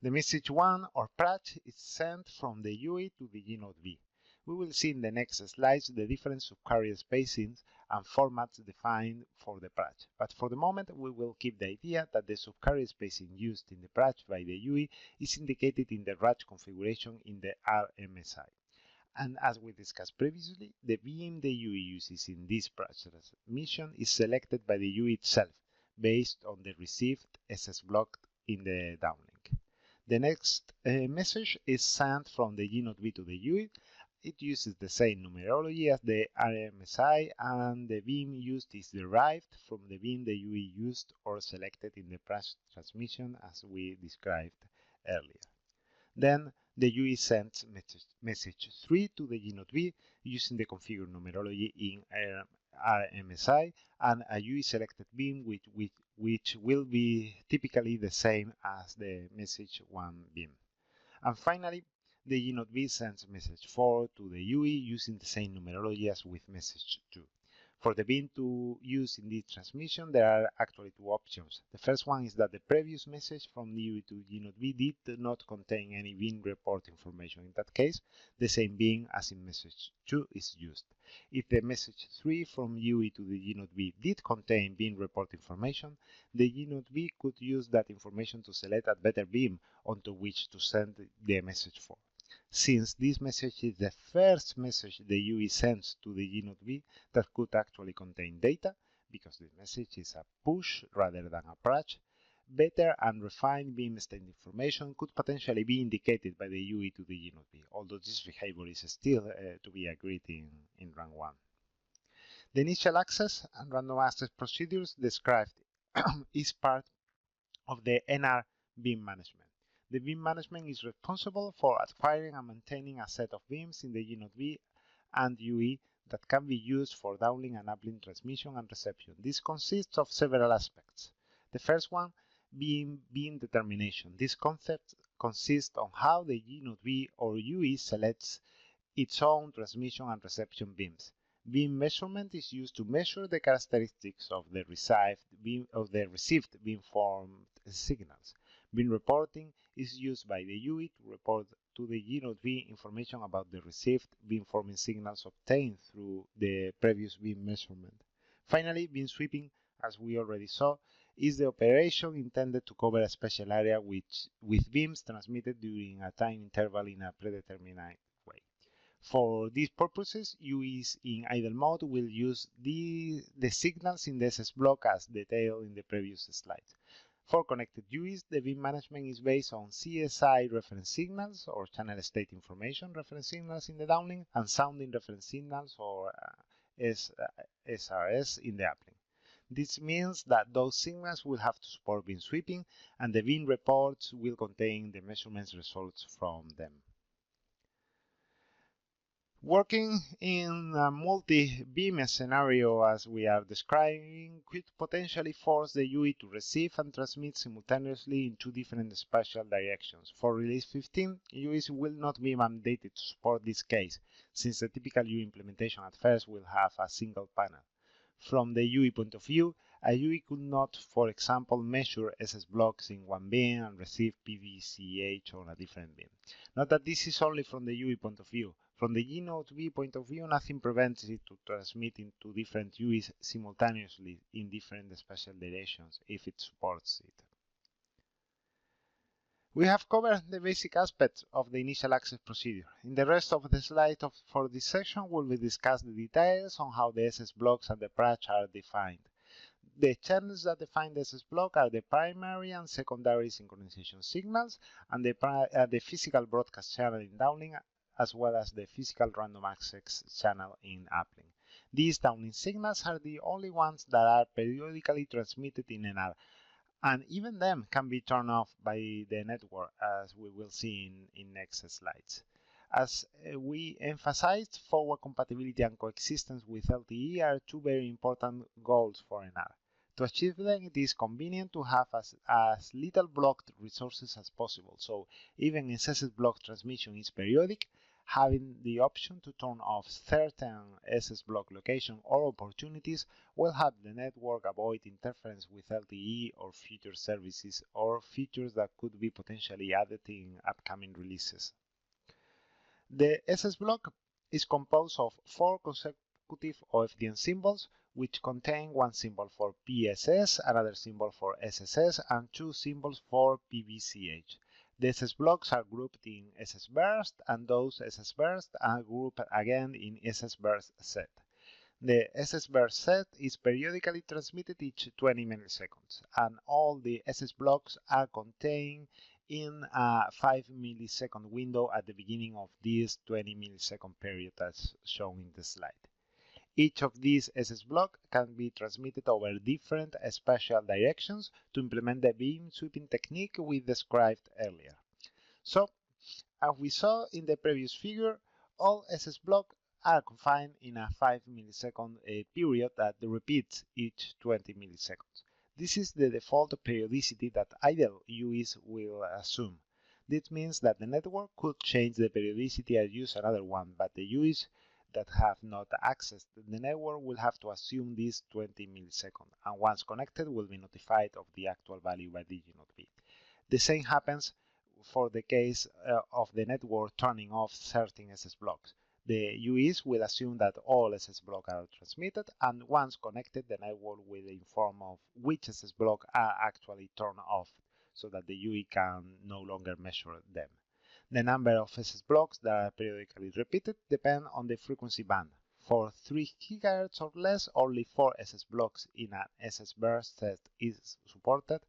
The message 1 or PRACH is sent from the UE to the GNOV. We will see in the next slides the different subcarrier spacings and formats defined for the PRACH, but for the moment we will keep the idea that the subcarrier spacing used in the PRACH by the UE is indicated in the RACH configuration in the RMSI. And as we discussed previously, the beam the UE uses in this PRACH transmission is selected by the UE itself, based on the received SS block in the downlink. The next message is sent from the GNOV to the UE. It uses the same numerology as the RMSI, and the beam used is derived from the beam the UE used or selected in the PRACH transmission as we described earlier. Then the UE sends message 3 to the GNOV using the configured numerology in RMSI, and a UE selected beam which will be typically the same as the message 1 beam. And finally, the G0B sends message 4 to the UE using the same numerology as with message 2. For the beam to use in this transmission, there are actually two options. The first one is that the previous message from the UE to G0B did not contain any beam report information. In that case, the same beam as in message 2 is used. If the message 3 from UE to the G0B did contain beam report information, the G0B could use that information to select a better beam onto which to send the message 4. Since this message is the first message the UE sends to the G0B that could actually contain data, because the message is a push rather than a PRACH, better and refined beam state information could potentially be indicated by the UE to the G0B, although this behavior is still to be agreed in Run 1. The initial access and random access procedures described is part of the NR beam management. The beam management is responsible for acquiring and maintaining a set of beams in the G0B and UE that can be used for downlink and uplink transmission and reception. This consists of several aspects. The first one being beam determination. This concept consists on how the G0B or UE selects its own transmission and reception beams. Beam measurement is used to measure the characteristics of the received beamformed signals. Beam reporting is used by the UE to report to the G0B information about the received beamforming signals obtained through the previous beam measurement. Finally, beam sweeping, as we already saw, is the operation intended to cover a special area with beams transmitted during a time interval in a predetermined way. For these purposes, UEs in idle mode will use the signals in the SS block as detailed in the previous slide. For connected UEs, the beam management is based on CSI reference signals or channel state information reference signals in the downlink and sounding reference signals or SRS in the uplink. This means that those signals will have to support beam sweeping and the beam reports will contain the measurements results from them. Working in a multi-beam scenario as we are describing could potentially force the UE to receive and transmit simultaneously in two different spatial directions. For release 15, UEs will not be mandated to support this case, since the typical UE implementation at first will have a single panel. From the UE point of view, a UE could not, for example, measure SS blocks in one beam and receive PBCH on a different beam. Note that this is only from the UE point of view. From the G0B point of view, nothing prevents it to transmit into different UEs simultaneously in different spatial directions if it supports it. We have covered the basic aspects of the initial access procedure. In the rest of the slides for this section, we will discuss the details on how the SS blocks and the PRACH are defined. The channels that define the SS block are the primary and secondary synchronization signals and the physical broadcast channel in downlink, as well as the physical random access channel in uplink. These downlink signals are the only ones that are periodically transmitted in NR, and even them can be turned off by the network, as we will see in next slides. As we emphasized, forward compatibility and coexistence with LTE are two very important goals for NR. To achieve them, it is convenient to have as little blocked resources as possible, so even if SS block transmission is periodic, having the option to turn off certain SS block location or opportunities will help the network avoid interference with LTE or future services or features that could be potentially added in upcoming releases. The SS block is composed of 4 consecutive FDM symbols, which contain one symbol for PSS, another symbol for SSS, and 2 symbols for PBCH. The SS blocks are grouped in SS burst, and those SS bursts are grouped again in SS burst set. The SS burst set is periodically transmitted each 20 milliseconds, and all the SS blocks are contained in a 5 millisecond window at the beginning of this 20 millisecond period as shown in the slide. Each of these SS blocks can be transmitted over different spatial directions to implement the beam sweeping technique we described earlier. So, as we saw in the previous figure, all SS blocks are confined in a 5 millisecond period that repeats each 20 milliseconds. This is the default periodicity that ideal UEs will assume. This means that the network could change the periodicity and use another one, but the UEs that have not accessed the network will have to assume this 20 milliseconds, and once connected will be notified of the actual value by DigiNote bit. The same happens for the case of the network turning off certain SS blocks. The UEs will assume that all SS blocks are transmitted, and once connected, the network will inform of which SS blocks are actually turned off, so that the UE can no longer measure them. The number of SS blocks that are periodically repeated depend on the frequency band. For 3 GHz or less, only 4 SS blocks in an SS burst set is supported,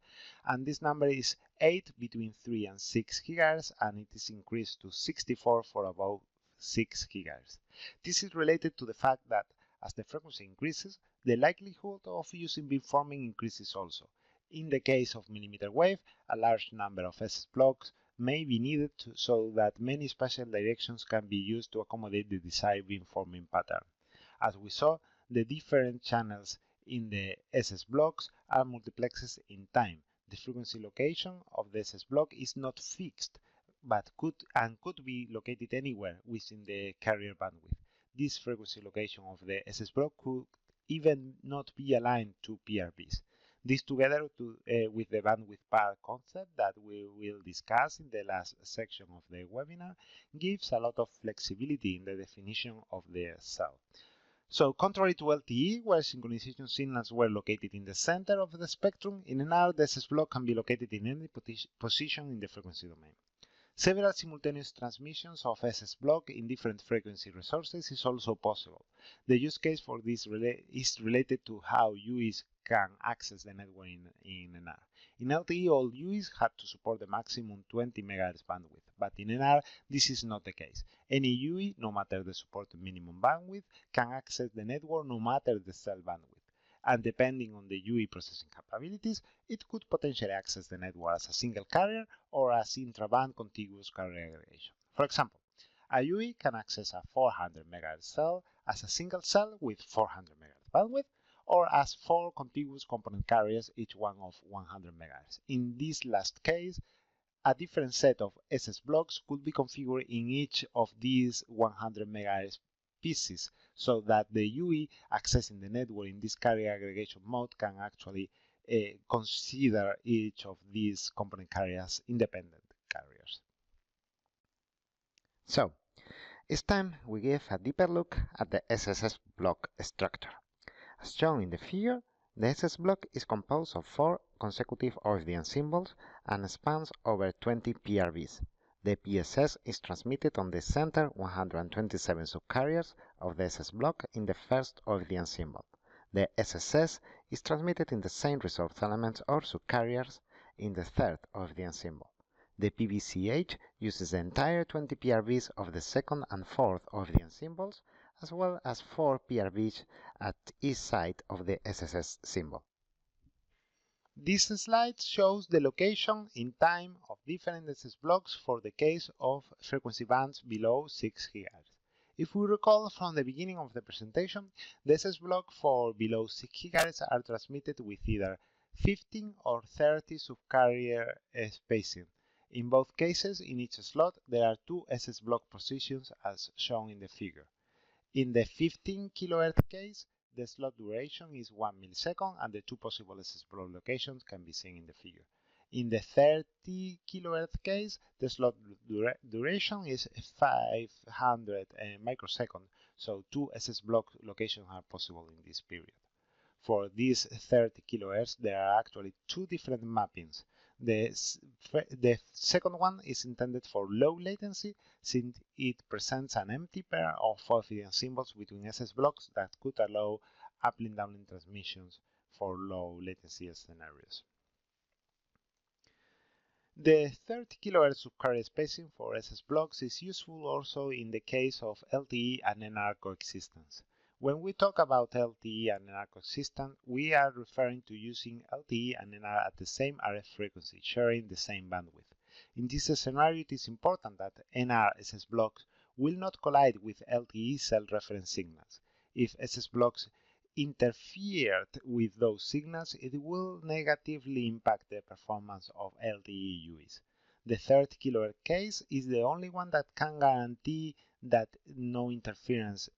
and this number is 8 between 3 and 6 GHz, and it is increased to 64 for above 6 GHz. This is related to the fact that as the frequency increases, the likelihood of using beamforming increases also. In the case of millimeter wave, a large number of SS blocks may be needed so that many spatial directions can be used to accommodate the desired beamforming pattern. As we saw, the different channels in the SS blocks are multiplexes in time. The frequency location of the SS block is not fixed, but could be located anywhere within the carrier bandwidth. This frequency location of the SS block could even not be aligned to PRBs. This together with the bandwidth pair concept that we will discuss in the last section of the webinar gives a lot of flexibility in the definition of the cell. So contrary to LTE, where synchronization signals were located in the center of the spectrum, in NR the SS block can be located in any position in the frequency domain. Several simultaneous transmissions of SS block in different frequency resources is also possible. The use case for this is related to how UEs can access the network in NR. In LTE, all UEs had to support the maximum 20 MHz bandwidth, but in NR this is not the case. Any UE, no matter the supported minimum bandwidth, can access the network no matter the cell bandwidth. And depending on the UE processing capabilities, it could potentially access the network as a single carrier or as intra-band contiguous carrier aggregation. For example, a UE can access a 400 MHz cell as a single cell with 400 MHz bandwidth, or as 4 contiguous component carriers, each one of 100 MHz. In this last case, a different set of SS blocks could be configured in each of these 100 MHz pieces, so that the UE accessing the network in this carrier aggregation mode can actually consider each of these component carriers independent carriers. So, it's time we give a deeper look at the SS block structure. As shown in the figure, the SS block is composed of 4 consecutive FDM symbols and spans over 20 PRBs. The PSS is transmitted on the center 127 subcarriers of the SS block in the first FDM symbol. The SSS is transmitted in the same resource elements or subcarriers in the third FDM symbol. The PBCH uses the entire 20 PRBs of the second and fourth FDM symbols, as well as 4 PRBs at each side of the SSS symbol. This slide shows the location in time of different SS blocks for the case of frequency bands below 6 GHz. If we recall from the beginning of the presentation, the SS block for below 6 GHz are transmitted with either 15 or 30 subcarrier spacing. In both cases, in each slot, there are 2 SS block positions as shown in the figure. In the 15 kHz case, the slot duration is 1 millisecond and the 2 possible SS block locations can be seen in the figure. In the 30 kHz case, the slot duration is 500 microseconds, so 2 SS block locations are possible in this period. For these 30 kHz, there are actually 2 different mappings. The second one is intended for low latency, since it presents an empty pair of FDM symbols between SS blocks that could allow uplink-downlink transmissions for low latency scenarios. The 30 kHz subcarrier spacing for SS blocks is useful also in the case of LTE and NR coexistence. When we talk about LTE and NR coexistence, we are referring to using LTE and NR at the same RF frequency, sharing the same bandwidth. In this scenario, it is important that NR SS blocks will not collide with LTE cell reference signals. If SS blocks interfered with those signals, it will negatively impact the performance of LTE UEs. The third kHz case is the only one that can guarantee that no interference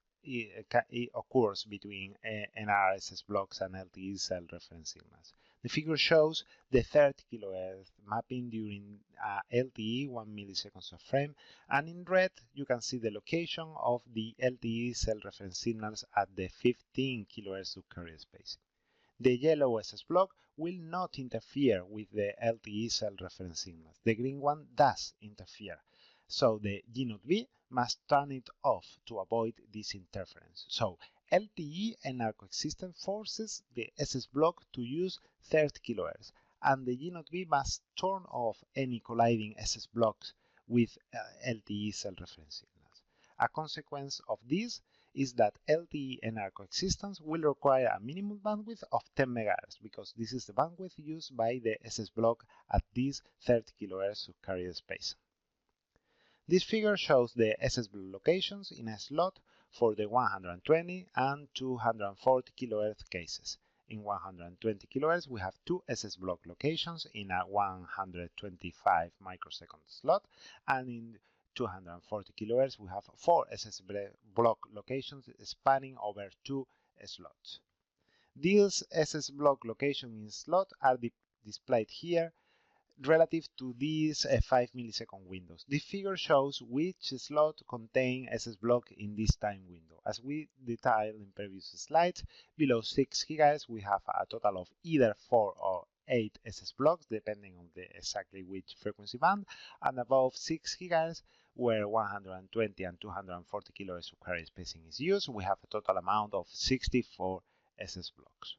occurs between NR SS blocks and LTE cell reference signals. The figure shows the third kHz mapping during LTE 1 milliseconds of frame, and in red you can see the location of the LTE cell reference signals at the 15 kHz subcarrier spacing. The yellow SS block will not interfere with the LTE cell reference signals. The green one does interfere, so the G0B must turn it off to avoid this interference. So LTE-NR coexistence forces the SS block to use third kHz, and the G0B must turn off any colliding SS blocks with LTE cell reference signals. A consequence of this is that LTE-NR coexistence will require a minimum bandwidth of 10 MHz, because this is the bandwidth used by the SS block at this third kHz subcarrier space. This figure shows the SS block locations in a slot for the 120 and 240 kHz cases. In 120 kHz we have 2 SS block locations in a 125 microsecond slot, and in 240 kHz we have 4 SS block locations spanning over 2 slots. These SS block locations in slot are displayed here relative to these 5 millisecond windows. This figure shows which slot contain SS block in this time window. As we detailed in previous slides, below 6 GHz we have a total of either 4 or 8 SS blocks, depending on exactly which frequency band, and above 6 GHz, where 120 and 240 kHz subcarrier spacing is used, we have a total amount of 64 SS blocks.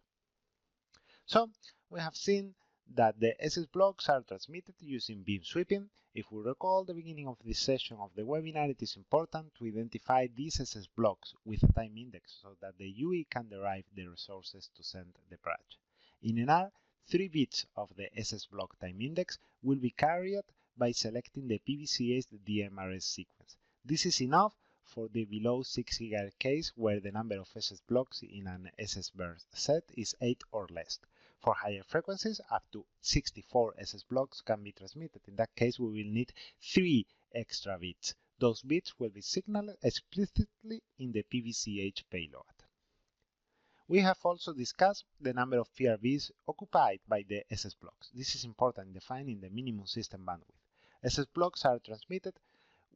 So we have seen that the SS blocks are transmitted using beam sweeping. If we recall the beginning of this session of the webinar, it is important to identify these SS blocks with a time index so that the UE can derive the resources to send the PRACH. In NR, 3 bits of the SS block time index will be carried by selecting the PBCH DMRS sequence. This is enough for the below 6 GHz case where the number of SS blocks in an SS burst set is 8 or less. For higher frequencies, up to 64 SS blocks can be transmitted. In that case, we will need 3 extra bits. Those bits will be signaled explicitly in the PBCH payload. We have also discussed the number of PRBs occupied by the SS blocks. This is important in defining the minimum system bandwidth. SS blocks are transmitted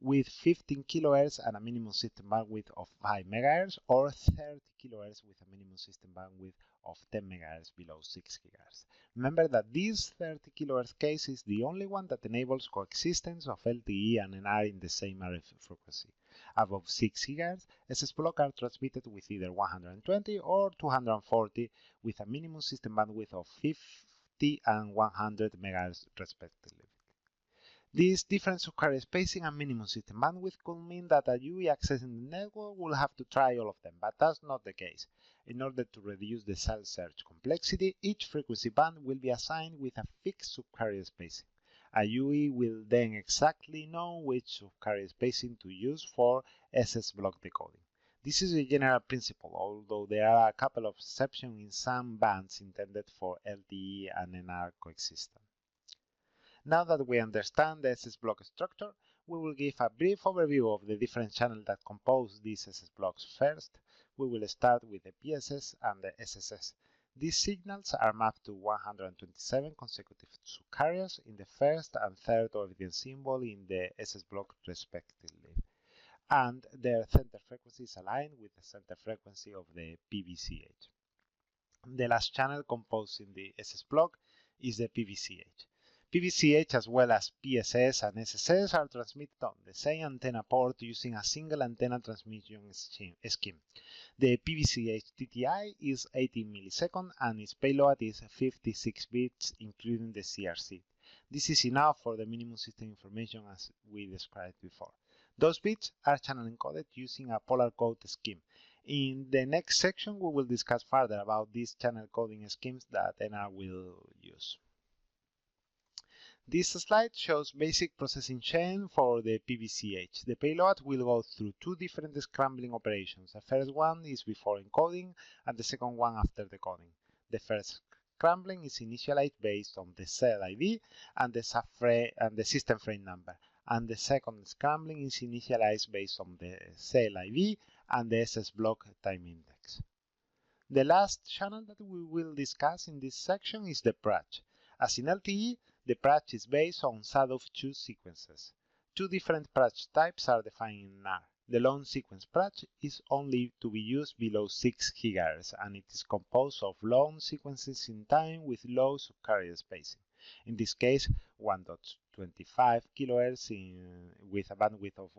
with 15 kHz and a minimum system bandwidth of 5 MHz, or 30 kHz with a minimum system bandwidth of 10 MHz below 6 GHz. Remember that this 30 kHz case is the only one that enables coexistence of LTE and NR in the same RF frequency. Above 6 GHz, SS blocks are transmitted with either 120 or 240 with a minimum system bandwidth of 50 and 100 MHz respectively. This different subcarrier spacing and minimum system bandwidth could mean that a UE accessing the network will have to try all of them, but that's not the case. In order to reduce the cell search complexity, each frequency band will be assigned with a fixed subcarrier spacing. A UE will then exactly know which subcarrier spacing to use for SS block decoding. This is a general principle, although there are a couple of exceptions in some bands intended for LTE and NR coexistence. Now that we understand the SS block structure, we will give a brief overview of the different channels that compose these SS blocks. First, we will start with the PSS and the SSS. These signals are mapped to 127 consecutive subcarriers in the first and third evidence symbol in the SS block respectively, and their center frequency is aligned with the center frequency of the PBCH. The last channel composing the SS block is the PBCH. PBCH as well as PSS and SSS are transmitted on the same antenna port using a single antenna transmission scheme. The PBCH TTI is 18 milliseconds and its payload is 56 bits including the CRC. This is enough for the minimum system information as we described before. Those bits are channel encoded using a polar code scheme. In the next section we will discuss further about these channel coding schemes that NR will use. This slide shows basic processing chain for the PBCH. The payload will go through two different scrambling operations. The first one is before encoding and the second one after decoding. The first scrambling is initialized based on the cell ID and the system frame number, and the second scrambling is initialized based on the cell ID and the SS block time index. The last channel that we will discuss in this section is the PRACH. As in LTE, the PRACH is based on SAD of two sequences. Two different PRACH types are defined in NR. The long sequence PRACH is only to be used below 6 GHz, and it is composed of long sequences in time with low subcarrier spacing. In this case, 1.25 kHz with a bandwidth of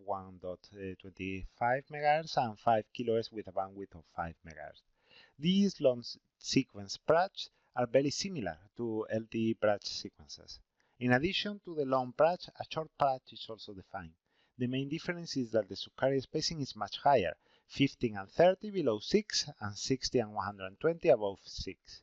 1.25 MHz and 5 kHz with a bandwidth of 5 MHz. These long sequence PRACH are very similar to LTE PRACH sequences. In addition to the long PRACH, a short PRACH is also defined. The main difference is that the subcarrier spacing is much higher, 15 and 30 below 6 and 60 and 120 above 6.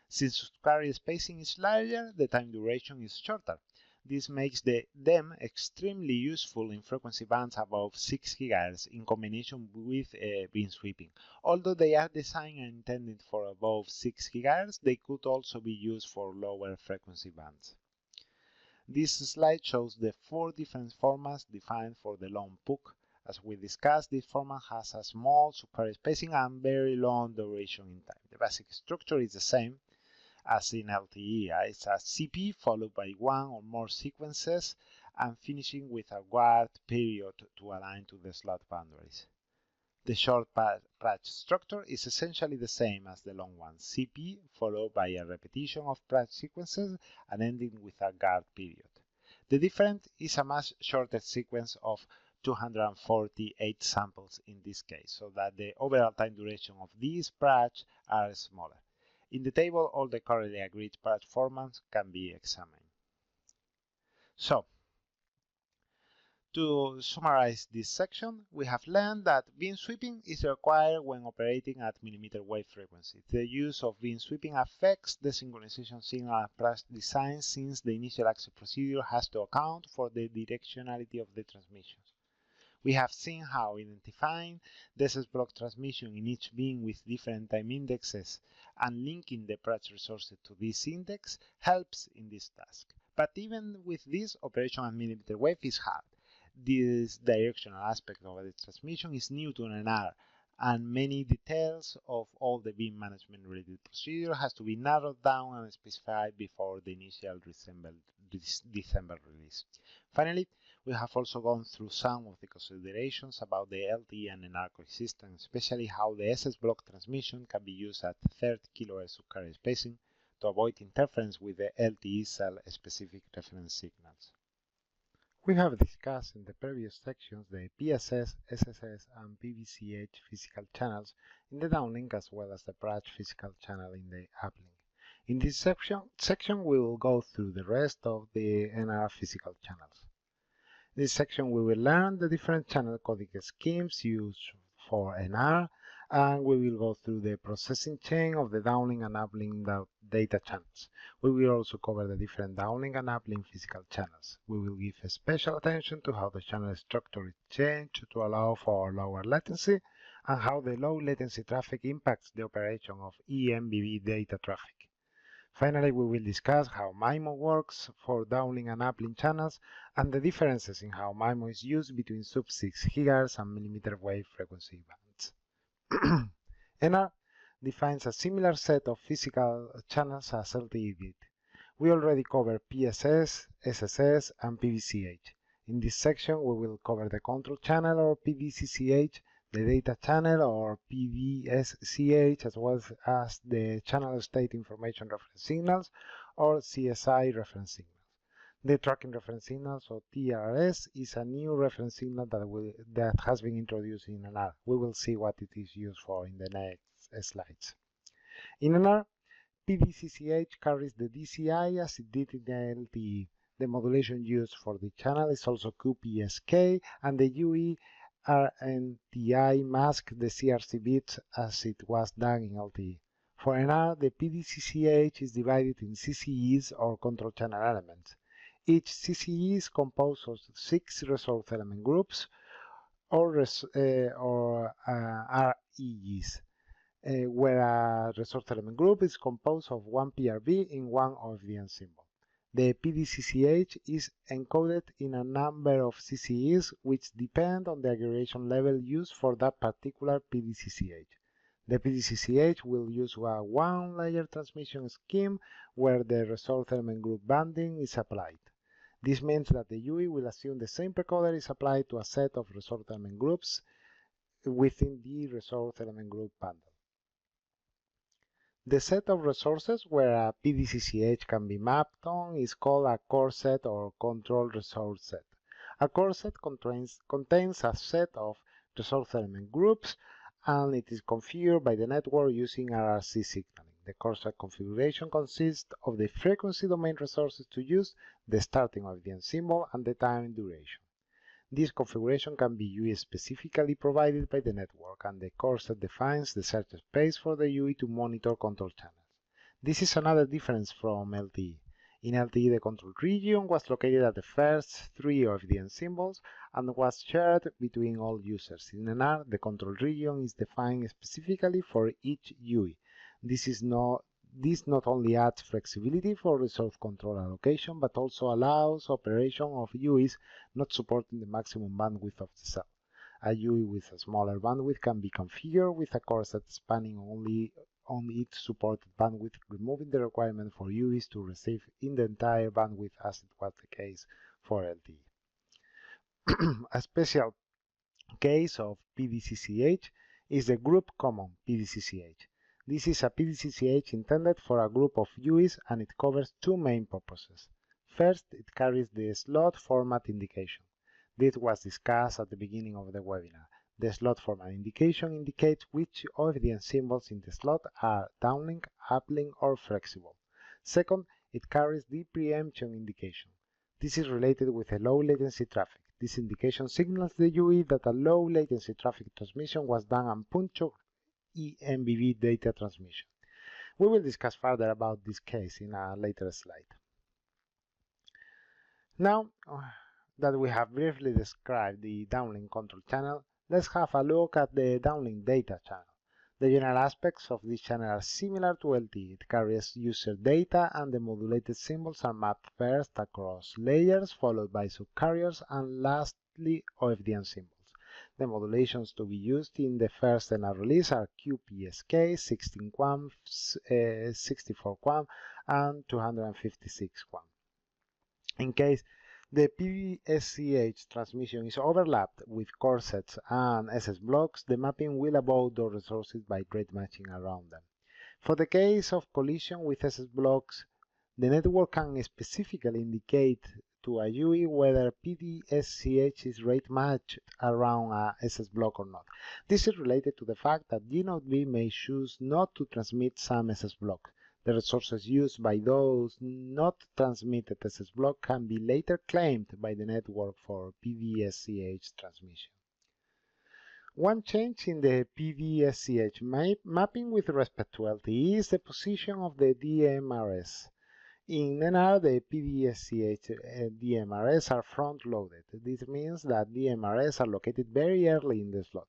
Since subcarrier spacing is larger, the time duration is shorter. This makes them extremely useful in frequency bands above 6 GHz in combination with beam sweeping. Although they are designed and intended for above 6 GHz, they could also be used for lower frequency bands. This slide shows the 4 different formats defined for the long PUC. As we discussed, this format has a small subcarrier spacing and very long duration in time. The basic structure is the same as in LTE. It's a CP followed by one or more sequences and finishing with a guard period to align to the slot boundaries. The short PRACH structure is essentially the same as the long one, CP followed by a repetition of PRACH sequences and ending with a guard period. The difference is a much shorter sequence of 248 samples in this case, so that the overall time duration of these PRACH are smaller. In the table, all the currently agreed PRACH formats can be examined. So, to summarize this section, we have learned that beam sweeping is required when operating at millimeter wave frequency. The use of beam sweeping affects the synchronization signal at PRACH design, since the initial access procedure has to account for the directionality of the transmissions. We have seen how identifying the SS block transmission in each beam with different time indexes and linking the PRACH resources to this index helps in this task. But even with this, operation at millimeter wave is hard. This directional aspect of the transmission is new to NR, and many details of all the beam management related procedure has to be narrowed down and specified before the initial December release. Finally, we have also gone through some of the considerations about the LTE-NR coexistence, especially how the SS block transmission can be used at 30 kHz subcarrier spacing to avoid interference with the LTE cell specific reference signals. We have discussed in the previous sections the PSS, SSS, and PBCH physical channels in the downlink, as well as the PRACH physical channel in the uplink. In this section we will go through the rest of the NR physical channels. In this section we will learn the different channel coding schemes used for NR, and we will go through the processing chain of the downlink and uplink data channels. We will also cover the different downlink and uplink physical channels. We will give special attention to how the channel structure is changed to allow for lower latency, and how the low latency traffic impacts the operation of eMBB data traffic. Finally, we will discuss how MIMO works for downlink and uplink channels, and the differences in how MIMO is used between sub-6 GHz and millimeter wave frequency bands. NR defines a similar set of physical channels as LTE did. We already covered PSS, SSS, and PBCH. In this section, we will cover the control channel or PBCH, the data channel or PBCH, as well as the channel state information reference signals or CSI reference signals. The tracking reference signals, or TRS, is a new reference signal that has been introduced in NR. We will see what it is used for in the next slides. In NR, PBCH carries the DCI as it did in the LTE. The modulation used for the channel is also QPSK, and the UE RNTI masks the CRC bits as it was done in LTE. For NR, the PBCH is divided in CCEs or control channel elements. Each CCE is composed of 6 resource element groups or REGs, where a resource element group is composed of one PRB in one OFDM symbol. The PBCH is encoded in a number of CCEs which depend on the aggregation level used for that particular PBCH. The PBCH will use a one-layer transmission scheme where the resource element group banding is applied. This means that the UI will assume the same precoder is applied to a set of resource element groups within the resource element group bundle. The set of resources where a PBCH can be mapped on is called a core set or control resource set. A core set contains a set of resource element groups, and it is configured by the network using RRC signaling. The core set configuration consists of the frequency domain resources to use, the starting OFDM symbol, and the time duration. This configuration can be UI specifically provided by the network, and the core set defines the search space for the UI to monitor control channels. This is another difference from LTE. In LTE, the control region was located at the first 3 OFDM symbols and was shared between all users. In NR, the control region is defined specifically for each UI. This not only adds flexibility for resource control allocation, but also allows operation of UIs not supporting the maximum bandwidth of the cell. A UI with a smaller bandwidth can be configured with a core set spanning only on its supported bandwidth, removing the requirement for UIs to receive in the entire bandwidth as it was the case for LTE. A special case of PBCH is the group common PBCH. This is a PBCH intended for a group of UIs, and it covers 2 main purposes. First, it carries the slot format indication. This was discussed at the beginning of the webinar. The slot format indication indicates which OFDM symbols in the slot are downlink, uplink, or flexible. Second, it carries the preemption indication. This is related with a low latency traffic. This indication signals the UI that a low latency traffic transmission was done on punctual eMBB data transmission. We will discuss further about this case in a later slide. Now that we have briefly described the downlink control channel, let's have a look at the downlink data channel. The general aspects of this channel are similar to LTE. It carries user data, and the modulated symbols are mapped first across layers, followed by subcarriers, and lastly OFDM symbols. The modulations to be used in the first NR release are QPSK, 16 QAM, 64 QAM, and 256 QAM. In case the PBCH transmission is overlapped with core sets and SS blocks, the mapping will avoid those resources by great matching around them. For the case of collision with SS blocks, the network can specifically indicate to a UI whether PBCH is rate matched around a SS block or not. This is related to the fact that G node B may choose not to transmit some SS block. The resources used by those not transmitted SS block can be later claimed by the network for PBCH transmission. One change in the PBCH mapping with respect to LTE is the position of the DMRS. In NR, the PBCH DMRS are front-loaded. This means that DMRS are located very early in the slot,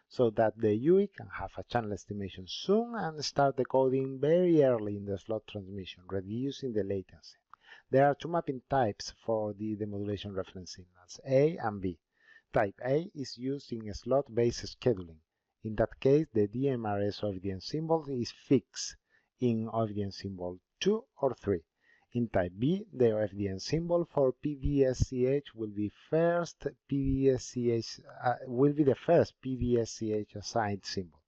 so that the UI can have a channel estimation soon and start decoding very early in the slot transmission, reducing the latency. There are 2 mapping types for the demodulation reference signals, A and B. Type A is used in slot-based scheduling. In that case, the DMRS OFDM symbol is fixed in OFDM symbol 2 or 3. In type B, the OFDM symbol for PBCH will be the first PBCH assigned symbol.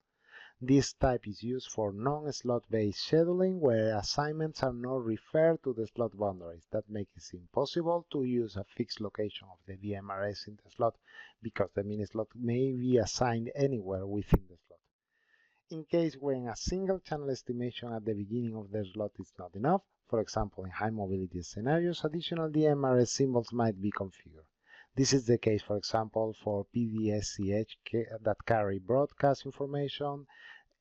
This type is used for non-slot-based scheduling, where assignments are not referred to the slot boundaries. That makes it impossible to use a fixed location of the DMRS in the slot, because the mini slot may be assigned anywhere within the slot. In case when a single channel estimation at the beginning of the slot is not enough, for example in high mobility scenarios, additional DMRS symbols might be configured. This is the case, for example, for PBCH that carry broadcast information,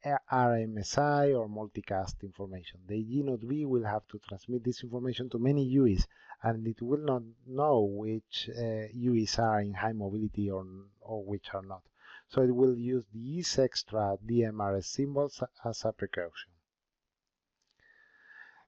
RMSI or multicast information. The G-Node B will have to transmit this information to many UEs, and it will not know which UEs are in high mobility or which are not. So it will use these extra DMRS symbols as a precaution.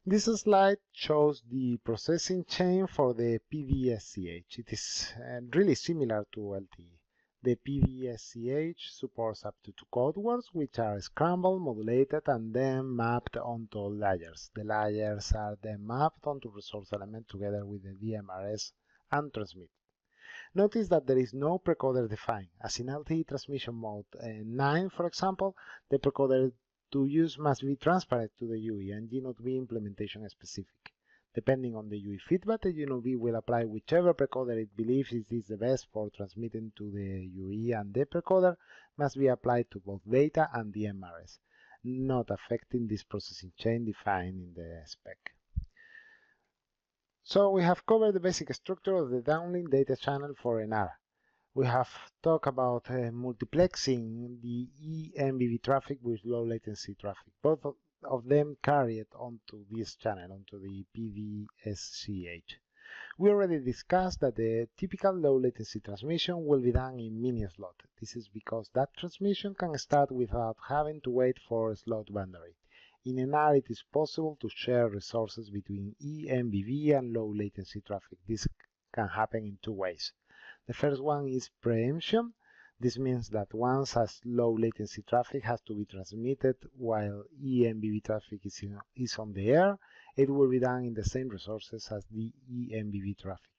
This slide shows the processing chain for the PBCH. It is really similar to LTE. The PBCH supports up to 2 code words, which are scrambled, modulated, and then mapped onto layers. The layers are then mapped onto resource element together with the DMRS and transmitted. Notice that there is no precoder defined. As in LTE transmission mode 9, for example, the precoder to use must be transparent to the UE and G-Node B implementation specific. Depending on the UE feedback, the G-Node B will apply whichever precoder it believes is the best for transmitting to the UE, and the precoder must be applied to both data and DMRS, not affecting this processing chain defined in the spec. So we have covered the basic structure of the downlink data channel for NR. We have talked about multiplexing the eMBB traffic with low latency traffic. Both of them carried onto this channel, onto the PBCH. We already discussed that the typical low latency transmission will be done in mini slot. This is because that transmission can start without having to wait for a slot boundary. In NR, it is possible to share resources between eMBB and low latency traffic. This can happen in 2 ways. The first one is preemption. This means that once a low latency traffic has to be transmitted while eMBB traffic is on the air, it will be done in the same resources as the eMBB traffic.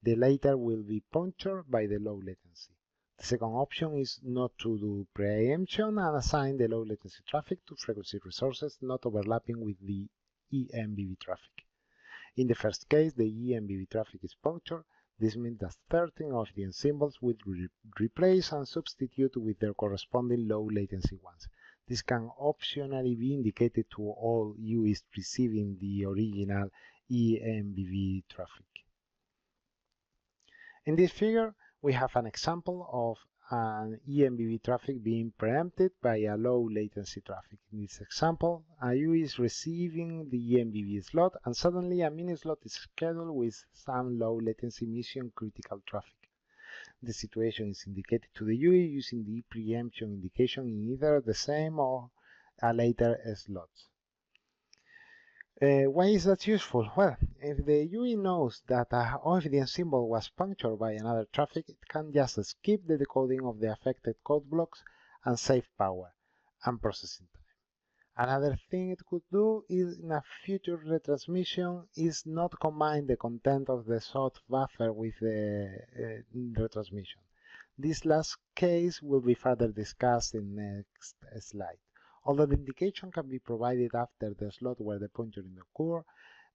The latter will be punctured by the low latency. The second option is not to do preemption and assign the low latency traffic to frequency resources not overlapping with the eMBB traffic. In the first case, the eMBB traffic is punctured. This means that certain audience symbols will replace and substitute with their corresponding low latency ones. This can optionally be indicated to all UEs receiving the original eMBB traffic. In this figure, we have an example of an eMBB traffic being preempted by a low latency traffic. In this example, a UE is receiving the eMBB slot, and suddenly a mini slot is scheduled with some low latency mission critical traffic. The situation is indicated to the UE using the preemption indication in either the same or a later slot. Why is that useful? Well, if the UE knows that a OFDM symbol was punctured by another traffic, it can just skip the decoding of the affected code blocks and save power and processing time. Another thing it could do is in a future retransmission is not combine the content of the sought buffer with the retransmission. This last case will be further discussed in next slide. Although the indication can be provided after the slot where the puncturing occurs,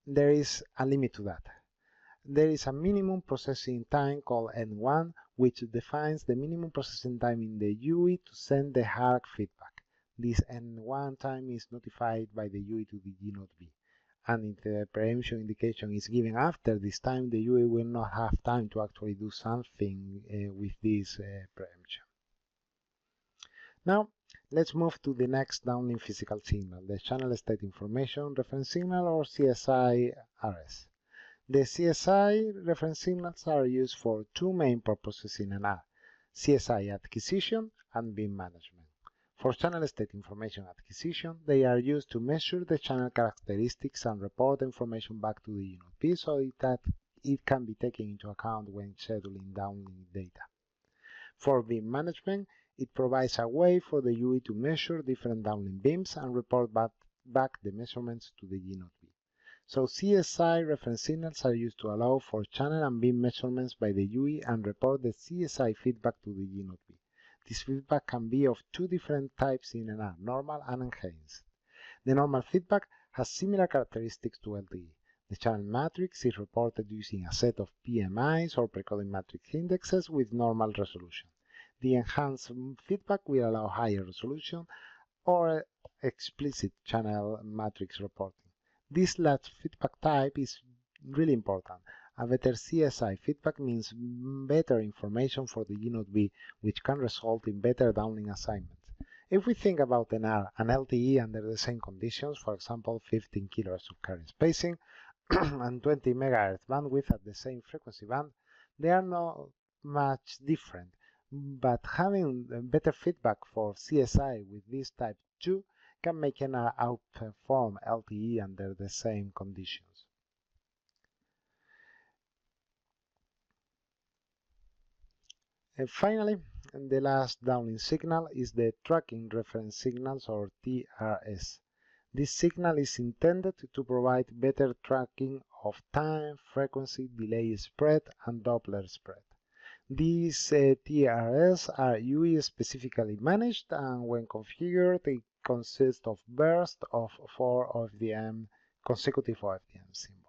there is a limit to that. There is a minimum processing time called N1, which defines the minimum processing time in the UE to send the hard feedback. This N1 time is notified by the UE to the G-Node B, and if the preemption indication is given after this time, the UE will not have time to actually do something with this preemption. Now, let's move to the next downlink physical signal, the Channel State Information Reference Signal, or CSI-RS. The CSI reference signals are used for 2 main purposes in NR: CSI acquisition and beam management. For Channel State Information acquisition, they are used to measure the channel characteristics and report information back to the G-Node B so that it can be taken into account when scheduling downlink data. For beam management, it provides a way for the UE to measure different downlink beams and report back the measurements to the G-Node B. So CSI reference signals are used to allow for channel and beam measurements by the UE and report the CSI feedback to the G-Node B. This feedback can be of 2 different types in NR, normal and enhanced. The normal feedback has similar characteristics to LTE. The channel matrix is reported using a set of PMIs or precoding matrix indexes with normal resolution. The enhanced feedback will allow higher resolution or explicit channel matrix reporting. This last feedback type is really important. A better CSI feedback means better information for the G-Node B, which can result in better downlink assignments. If we think about NR and LTE under the same conditions, for example 15 kHz of carrier spacing and 20 MHz bandwidth at the same frequency band, they are not much different, but having better feedback for CSI with this type 2 can make NR outperform LTE under the same conditions. And finally, the last downlink signal is the tracking reference signals, or TRS. This signal is intended to provide better tracking of time, frequency, delay spread, and Doppler spread. These TRS are UE specifically managed, and when configured, they consist of bursts of 4 OFDM, consecutive OFDM symbols.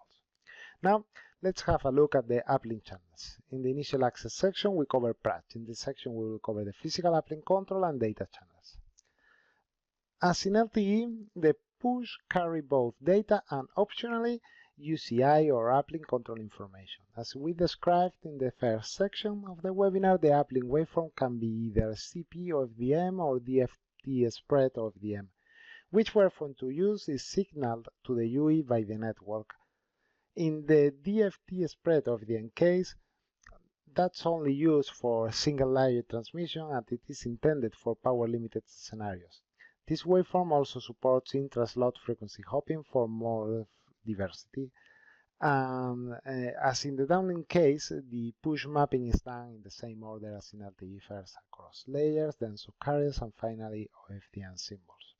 Now, let's have a look at the uplink channels. In the initial access section, we cover PRACH. In this section, we will cover the physical uplink control and data channels. As in LTE, the push carry both data and optionally UCI or uplink control information. As we described in the first section of the webinar, the uplink waveform can be either CP OFDM or DFT spread OFDM. Which waveform to use is signaled to the UE by the network. In the DFT spread OFDM case, that's only used for single layer transmission and it is intended for power limited scenarios. This waveform also supports intra-slot frequency hopping for more diversity. As in the downlink case, the push mapping is done in the same order as in LTE, first across layers, then subcarriers, and finally OFDM symbols.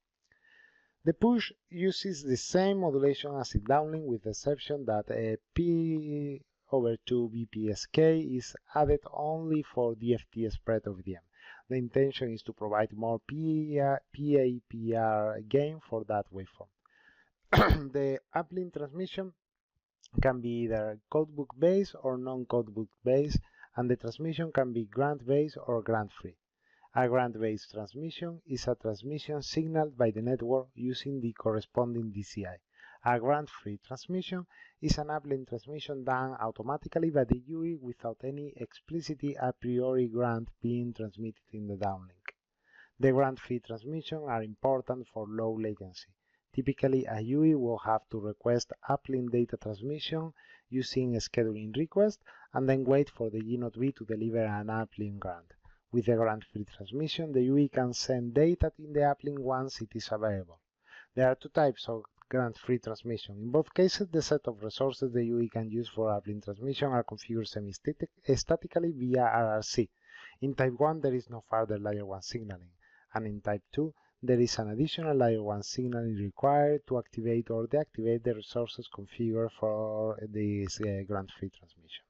The push uses the same modulation as in downlink, with the exception that a P/2 BPSK is added only for DFT spread OFDM. The intention is to provide more PAPR gain for that waveform. The uplink transmission can be either codebook based or non-codebook based, and the transmission can be grant based or grant free. A grant-based transmission is a transmission signaled by the network using the corresponding DCI. A grant-free transmission is an uplink transmission done automatically by the UE without any explicitly a priori grant being transmitted in the downlink. The grant-free transmissions are important for low latency. Typically, a UE will have to request uplink data transmission using a scheduling request and then wait for the G0B to deliver an uplink grant. With the grant-free transmission, the UE can send data in the uplink once it is available. There are two types of grant-free transmission. In both cases, the set of resources the UE can use for uplink transmission are configured semi-statically via RRC. In Type 1, there is no further Layer 1 signaling, and in Type 2, there is an additional Layer 1 signaling required to activate or deactivate the resources configured for this grant-free transmission.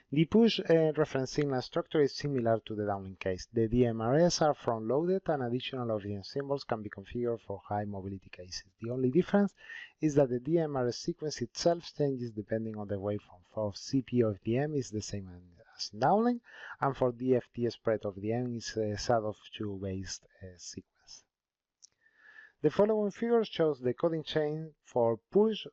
The push reference signal structure is similar to the downlink case. The DMRS are front-loaded and additional OFDM symbols can be configured for high mobility cases. The only difference is that the DMRS sequence itself changes depending on the waveform. For CP OFDM is the same as in downlink, and for DFT spread OFDM is a SADOF2 based sequence. The following figure shows the coding chain for push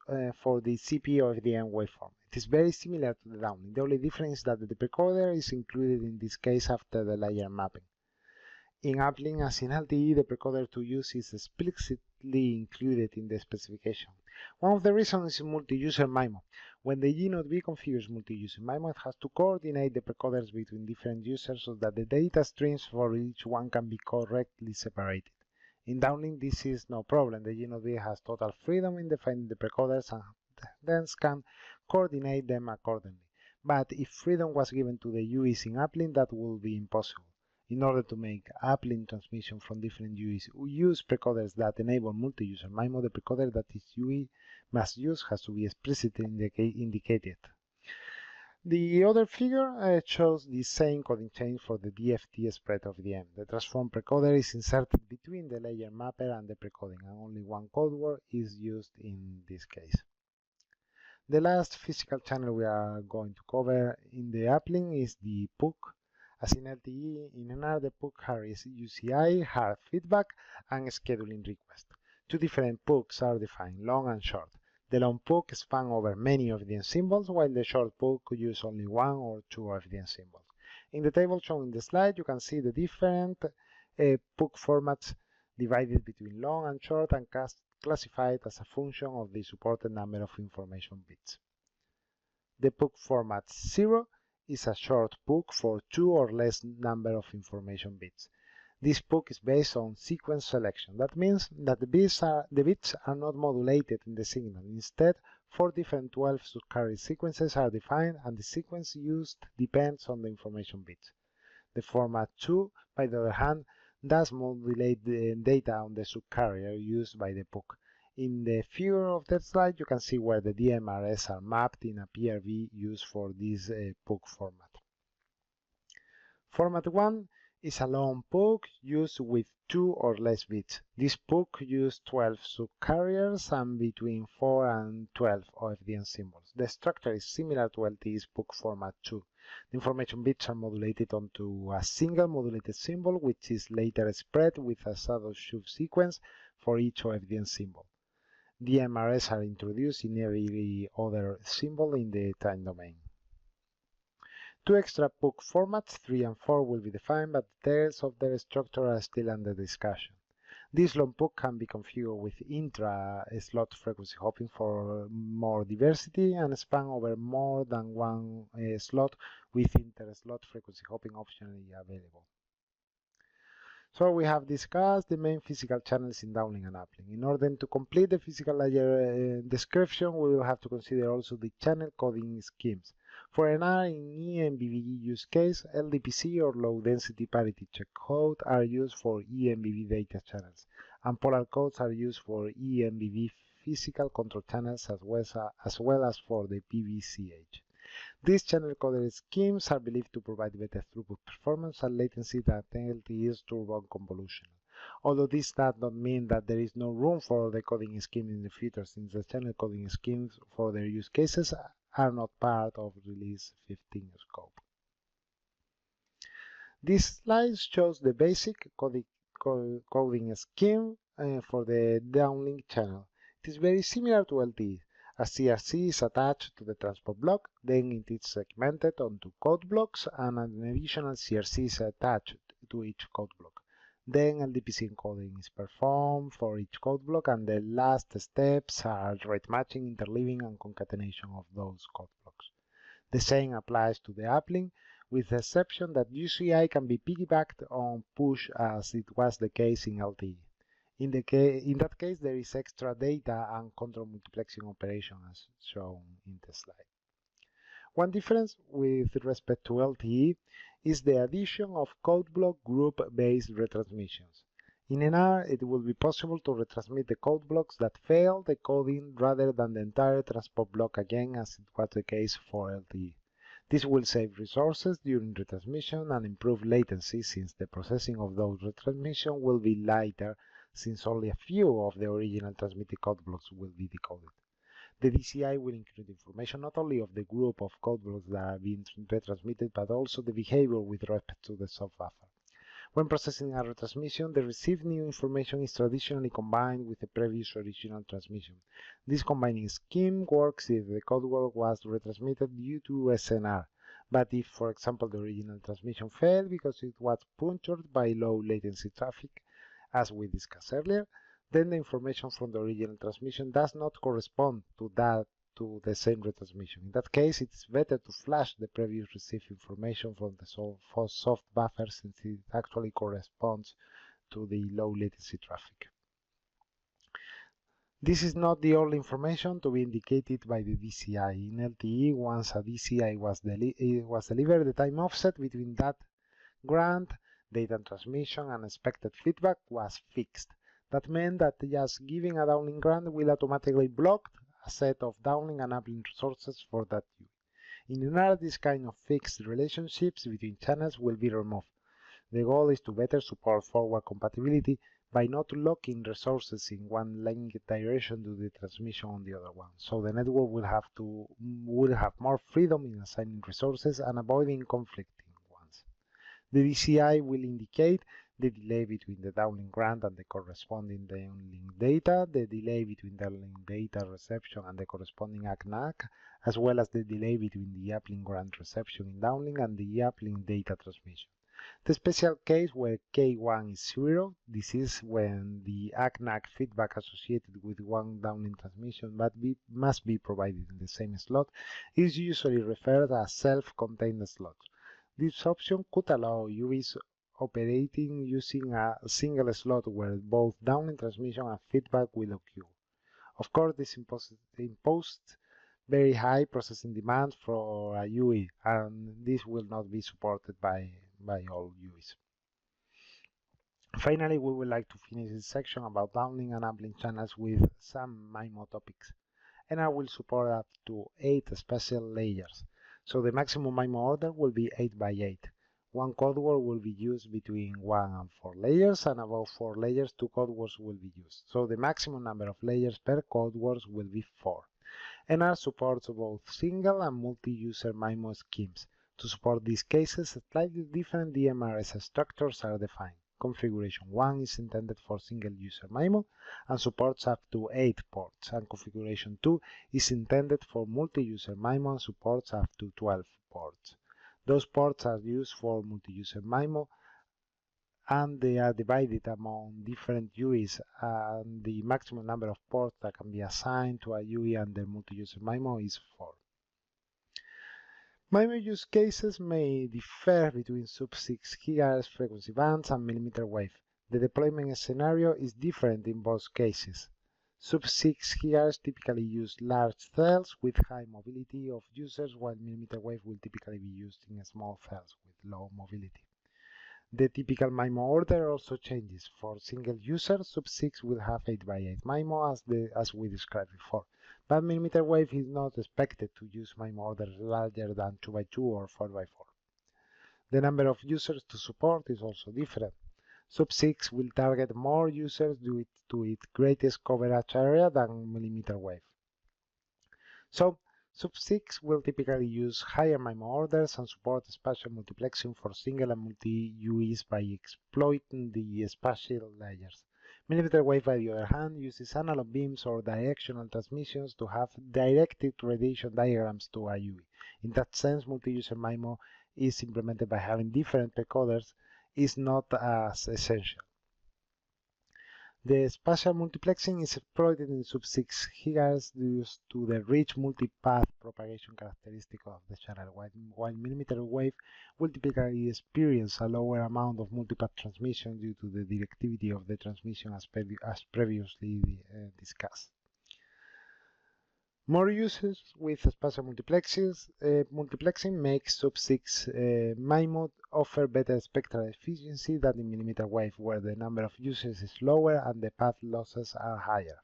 for the CP OFDM waveform. It is very similar to the downlink. The only difference is that the precoder is included in this case after the layer mapping. In uplink, as in LTE, the precoder to use is explicitly included in the specification. One of the reasons is multi-user MIMO. When the G0B configures multi-user MIMO, it has to coordinate the precoders between different users so that the data streams for each one can be correctly separated. In downlink, this is no problem. The G0B has total freedom in defining the precoders and thence can coordinate them accordingly. But if freedom was given to the UEs in uplink, that would be impossible. In order to make uplink transmission from different UEs use precoders that enable multi-user MIMO, the precoder that each UE must use has to be explicitly indicated. The other figure shows the same coding chain for the DFT spread OFDM. The transform precoder is inserted between the layer mapper and the precoding, and only one code word is used in this case. The last physical channel we are going to cover in the uplink is the PUC. As in LTE, in NR the PUC carries UCI, hard feedback, and scheduling request. Two different PUCs are defined, long and short. The long PUC spans over many OFDM symbols, while the short PUC could use only one or two OFDM symbols. In the table shown in the slide, you can see the different PUC formats divided between long and short and classified as a function of the supported number of information bits. The PUC format 0 is a short PUC for 2 or less number of information bits. This PUC is based on sequence selection. That means that the bits are not modulated in the signal. Instead, 4 different 12 subcarrier sequences are defined, and the sequence used depends on the information bits. The format 2, by the other hand, does modulate the data on the subcarrier used by the PUC. In the figure of that slide, you can see where the DMRs are mapped in a PRV used for this PUC format. Format 1 is a long PUC used with 2 or less bits. This PUC uses 12 subcarriers and between 4 and 12 FDM symbols. The structure is similar to LTE's PUC format 2. The information bits are modulated onto a single modulated symbol, which is later spread with a subsequent sequence for each FDM symbol. DMRs are introduced in every other symbol in the time domain. 2 extra PUC formats, 3 and 4, will be defined, but details of their structure are still under discussion. This long PUC can be configured with intra-slot frequency hopping for more diversity and span over more than one slot with inter-slot frequency hopping optionally available. So we have discussed the main physical channels in downlink and uplink. In order to complete the physical layer description, we will have to consider also the channel coding schemes. For NR in eMBB use case, LDPC or low density parity check code are used for eMBB data channels, and polar codes are used for eMBB physical control channels as well as for the PBCH. These channel coded schemes are believed to provide better throughput performance and latency than LTE's turbo convolutional. Although this does not mean that there is no room for the coding scheme in the future, since the channel coding schemes for their use cases are not part of Release 15 scope. This slide shows the basic coding scheme for the downlink channel. It is very similar to LTE. A CRC is attached to the transport block, then it is segmented onto code blocks, and an additional CRC is attached to each code block. Then LDPC encoding is performed for each code block, and the last steps are rate matching, interleaving, and concatenation of those code blocks. The same applies to the uplink, with the exception that UCI can be piggybacked on push as it was the case in LTE. In that case, there is extra data and control multiplexing operation as shown in the slide. One difference with respect to LTE is the addition of code block group-based retransmissions. In NR, it will be possible to retransmit the code blocks that fail the coding rather than the entire transport block again, as it was the case for LTE. This will save resources during retransmission and improve latency, since the processing of those retransmissions will be lighter, since only a few of the original transmitted code blocks will be decoded. The DCI will include information not only of the group of code blocks that are being retransmitted, but also the behavior with respect to the subbuffer. When processing a retransmission, the received new information is traditionally combined with the previous original transmission. This combining scheme works if the code block was retransmitted due to SNR, but if, for example, the original transmission failed because it was punctured by low latency traffic, as we discussed earlier, then the information from the original transmission does not correspond to the same retransmission. In that case, it is better to flash the previous received information from the soft buffer, since it actually corresponds to the low latency traffic. This is not the only information to be indicated by the DCI. In LTE, once a DCI was delivered, the time offset between that grant, data transmission, and expected feedback was fixed. That meant that just giving a downlink grant will automatically block a set of downlink and uplink resources for that queue. In NR, this kind of fixed relationships between channels will be removed. The goal is to better support forward compatibility by not locking resources in one link direction to the transmission on the other one, so the network will have more freedom in assigning resources and avoiding conflicting ones. The DCI will indicate the delay between the downlink grant and the corresponding downlink data, the delay between downlink data reception and the corresponding ACNAC, as well as the delay between the uplink grant reception in downlink and the uplink data transmission. The special case where K1 is 0, this is when the ACNAC feedback associated with one downlink transmission must be provided in the same slot, is usually referred as self-contained slots. This option could allow UEs operating using a single slot where both downlink transmission and feedback will occur. Of course, this imposed very high processing demand for a UE, and this will not be supported by all UEs. Finally, we would like to finish this section about downlink and uplink channels with some MIMO topics. NR will support up to 8 spatial layers, so the maximum MIMO order will be 8 by 8. One code word will be used between 1 and 4 layers, and above 4 layers 2 code words will be used, so the maximum number of layers per code words will be 4. NR supports both single and multi-user MIMO schemes. To support these cases, slightly different DMRS structures are defined. Configuration 1 is intended for single-user MIMO and supports up to 8 ports, and Configuration 2 is intended for multi-user MIMO and supports up to 12 ports. Those ports are used for multi-user MIMO, and they are divided among different UEs, and the maximum number of ports that can be assigned to a UE under multi-user MIMO is 4. MIMO use cases may differ between sub-6 GHz frequency bands and millimeter wave. The deployment scenario is different in both cases. Sub-6 GHz typically use large cells with high mobility of users, while millimeter wave will typically be used in small cells with low mobility. The typical MIMO order also changes. For single users, sub-6 will have 8 by 8 MIMO as we described before, but millimeter wave is not expected to use MIMO orders larger than 2 by 2 or 4 by 4. The number of users to support is also different. Sub-6 will target more users due to its greatest coverage area than millimeter wave. So, Sub-6 will typically use higher MIMO orders and support spatial multiplexing for single and multi-UEs by exploiting the spatial layers. Millimeter wave, by the other hand, uses analog beams or directional transmissions to have directed radiation diagrams to a UE. In that sense, multi-user MIMO is implemented by having different decoders is not as essential. The spatial multiplexing is exploited in sub-6 GHz due to the rich multipath propagation characteristic of the channel, while millimeter wave will typically experience a lower amount of multipath transmission due to the directivity of the transmission as previously discussed. More uses with spatial multiplexing makes sub-6 MIMO offer better spectral efficiency than in millimeter wave, where the number of users is lower and the path losses are higher.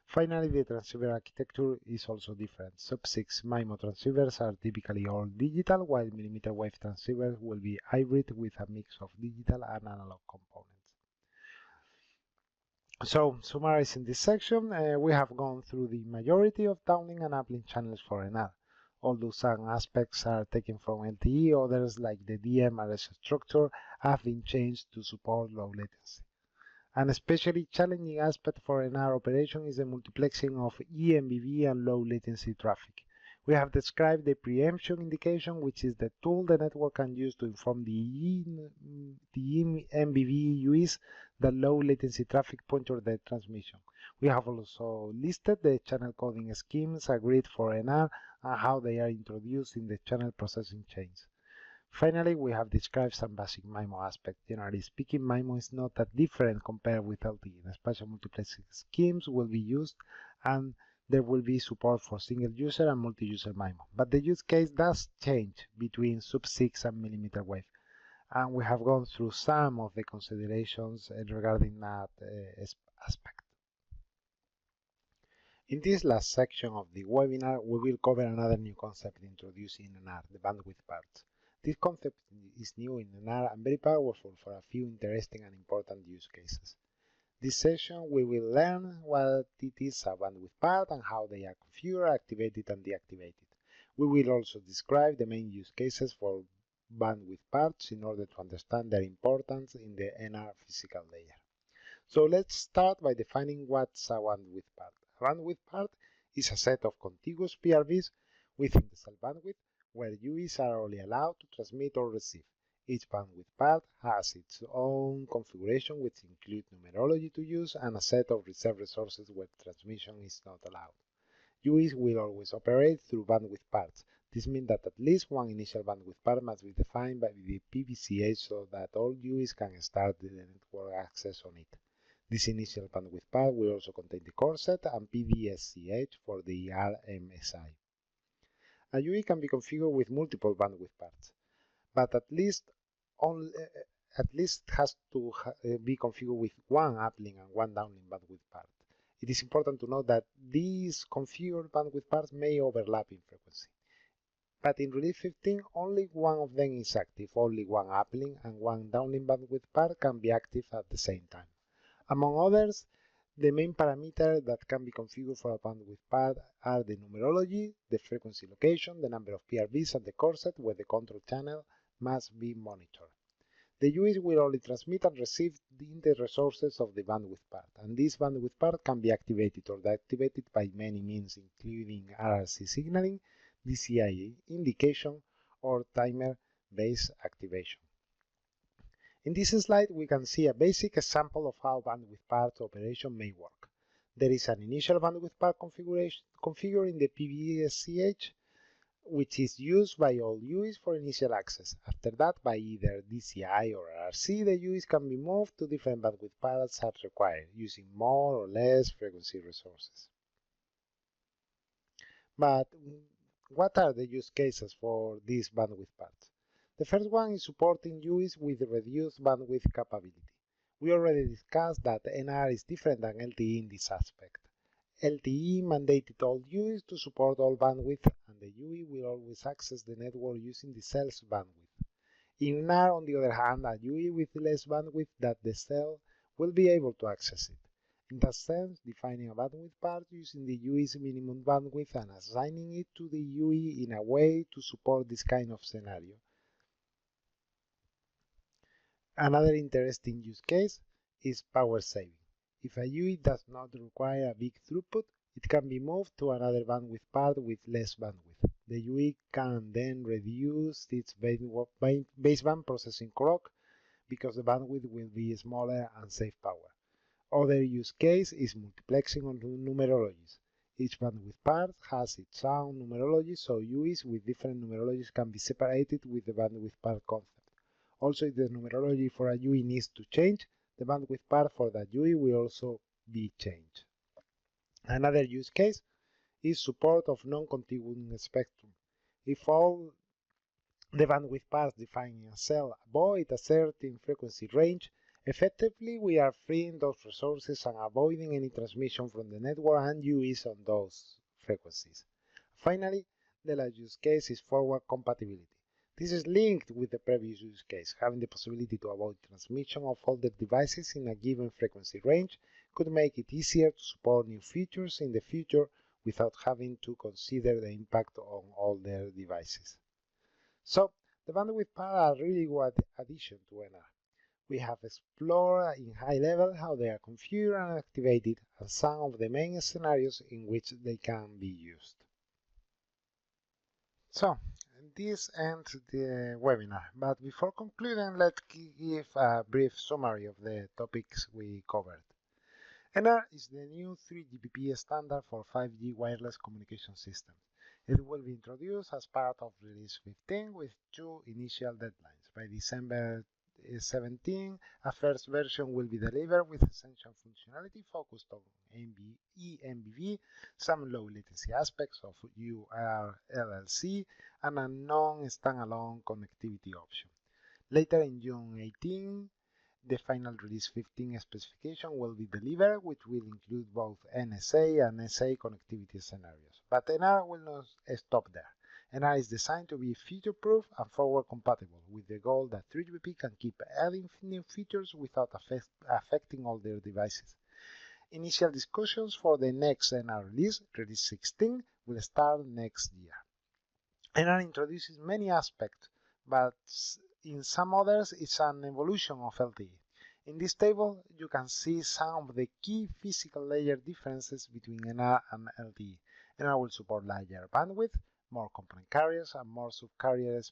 Finally, the transceiver architecture is also different. Sub-6 MIMO transceivers are typically all digital, while millimeter wave transceivers will be hybrid with a mix of digital and analog components. So, summarizing this section, we have gone through the majority of downlink and uplink channels for NR. Although some aspects are taken from LTE, others, like the DMRS structure, have been changed to support low latency. An especially challenging aspect for NR operation is the multiplexing of eMBB and low latency traffic. We have described the preemption indication, which is the tool the network can use to inform the eMBB UEs that low latency traffic pointer the transmission. We have also listed the channel coding schemes agreed for NR and how they are introduced in the channel processing chains. Finally, we have described some basic MIMO aspects. Generally speaking, MIMO is not that different compared with LTE. The spatial multiplexing schemes will be used, and there will be support for single-user and multi-user MIMO. But the use case does change between sub-6 and millimeter wave, and we have gone through some of the considerations regarding that aspect. In this last section of the webinar, we will cover another new concept introduced in NR, the bandwidth parts. This concept is new in NR and very powerful for a few interesting and important use cases. This session we will learn what it is a bandwidth part and how they are configured, activated and deactivated. We will also describe the main use cases for bandwidth parts in order to understand their importance in the NR physical layer. So let's start by defining what's a bandwidth part. A bandwidth part is a set of contiguous PRVs within the cell bandwidth where UEs are only allowed to transmit or receive. Each bandwidth part has its own configuration, which includes numerology to use and a set of reserved resources where transmission is not allowed. UEs will always operate through bandwidth parts. This means that at least one initial bandwidth part must be defined by the PBCH so that all UEs can start the network access on it. This initial bandwidth part will also contain the core set and PBCH for the RMSI. A UE can be configured with multiple bandwidth parts, but at least has to be configured with one uplink and one downlink bandwidth part. It is important to note that these configured bandwidth parts may overlap in frequency. But in Release 15, only one of them is active. Only one uplink and one downlink bandwidth part can be active at the same time. Among others, the main parameters that can be configured for a bandwidth part are the numerology, the frequency location, the number of PRBs, and the core set where the control channel must be monitored. The UEs will only transmit and receive the resources of the bandwidth part, and this bandwidth part can be activated or deactivated by many means, including RRC signaling, DCI indication, or timer-based activation. In this slide, we can see a basic example of how bandwidth part operation may work. There is an initial bandwidth part configured in the PBCH, which is used by all UEs for initial access. After that, by either DCI or RRC, the UEs can be moved to different bandwidth parts as required, using more or less frequency resources. But what are the use cases for these bandwidth parts? The first one is supporting UEs with reduced bandwidth capability. We already discussed that NR is different than LTE in this aspect. LTE mandated all UEs to support all bandwidth, and the UE will always access the network using the cell's bandwidth. In NR, on the other hand, a UE with less bandwidth than the cell will be able to access it. In that sense, defining a bandwidth part using the UE's minimum bandwidth and assigning it to the UE in a way to support this kind of scenario. Another interesting use case is power saving. If a UE does not require a big throughput, it can be moved to another bandwidth part with less bandwidth. The UE can then reduce its baseband processing clock because the bandwidth will be smaller and save power. Other use case is multiplexing on numerologies. Each bandwidth part has its own numerology, so UEs with different numerologies can be separated with the bandwidth part concept. Also, if the numerology for a UE needs to change, the bandwidth part for that UE will also be changed. Another use case is support of non-contiguous spectrum. If all the bandwidth parts defining a cell avoid a certain frequency range, effectively we are freeing those resources and avoiding any transmission from the network and UEs on those frequencies. Finally, the last use case is forward compatibility. This is linked with the previous use case. Having the possibility to avoid transmission of older devices in a given frequency range could make it easier to support new features in the future without having to consider the impact on older devices. So, the bandwidth parts are a really good addition to NR. We have explored in high level how they are configured and activated and some of the main scenarios in which they can be used. So, this ends the webinar, but before concluding, let's give a brief summary of the topics we covered. NR is the new 3GPP standard for 5G wireless communication systems. It will be introduced as part of Release 15 with two initial deadlines. By December 17, a first version will be delivered with essential functionality focused on eMBV, some low latency aspects of URLLC, and a non-standalone connectivity option. Later in June 18, the final Release 15 specification will be delivered, which will include both NSA and SA connectivity scenarios. But NR will not stop there. NR is designed to be future-proof and forward-compatible, with the goal that 3GPP can keep adding new features without affecting older devices. Initial discussions for the next NR release, Release 16, will start next year. NR introduces many aspects, but in some others it's an evolution of LTE. In this table, you can see some of the key physical layer differences between NR and LTE. NR will support larger bandwidth, more component carriers, and more subcarriers.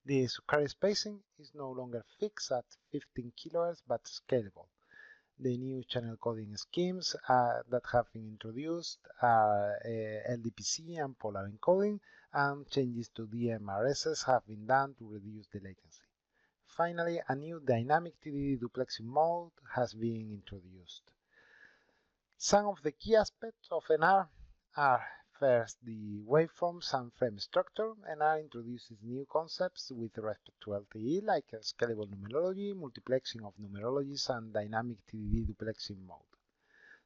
The subcarrier spacing is no longer fixed at 15 kHz but scalable. The new channel coding schemes that have been introduced are LDPC and polar encoding, and changes to DMRSs have been done to reduce the latency. Finally, a new dynamic TDD duplexing mode has been introduced. Some of the key aspects of NR are: first, the waveforms and frame structure. NR introduces new concepts with respect to LTE, like scalable numerology, multiplexing of numerologies, and dynamic TDD duplexing mode.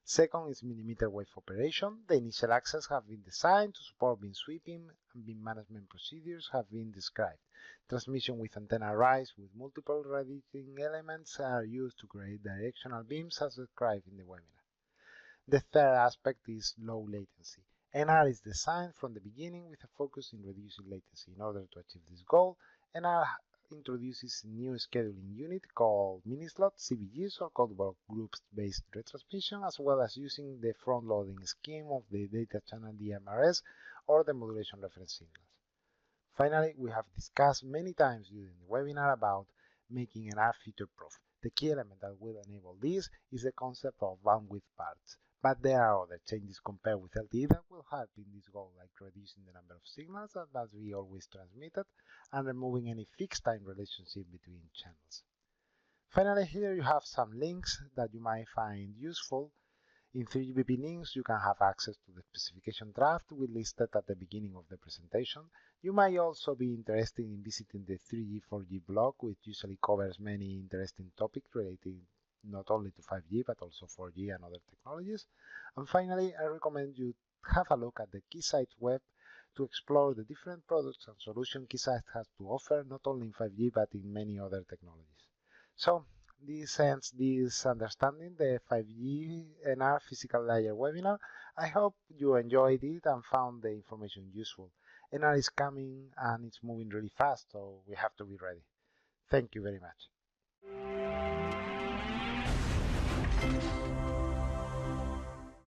Second is millimeter wave operation. The initial access have been designed to support beam sweeping, and beam management procedures have been described. Transmission with antenna arrays with multiple radiating elements are used to create directional beams as described in the webinar. The third aspect is low latency. NR is designed from the beginning with a focus in reducing latency. In order to achieve this goal, NR introduces a new scheduling unit called minislot, CBGs, or code block groups-based retransmission, as well as using the front-loading scheme of the data channel DMRS or the modulation reference signals. Finally, we have discussed many times during the webinar about making NR future-proof. The key element that will enable this is the concept of bandwidth parts. But there are other changes compared with LTE that will help in this goal, like reducing the number of signals that must be always transmitted and removing any fixed time relationship between channels. Finally, here you have some links that you might find useful. In 3GPP links, you can have access to the specification draft we listed at the beginning of the presentation. You might also be interested in visiting the 3G, 4G blog, which usually covers many interesting topics relating not only to 5G but also 4G and other technologies. And finally, I recommend you have a look at the Keysight web to explore the different products and solutions Keysight has to offer, not only in 5G but in many other technologies. So this ends this understanding the 5G NR physical layer webinar. I hope you enjoyed it and found the information useful. NR is coming and it's moving really fast, so we have to be ready. Thank you very much.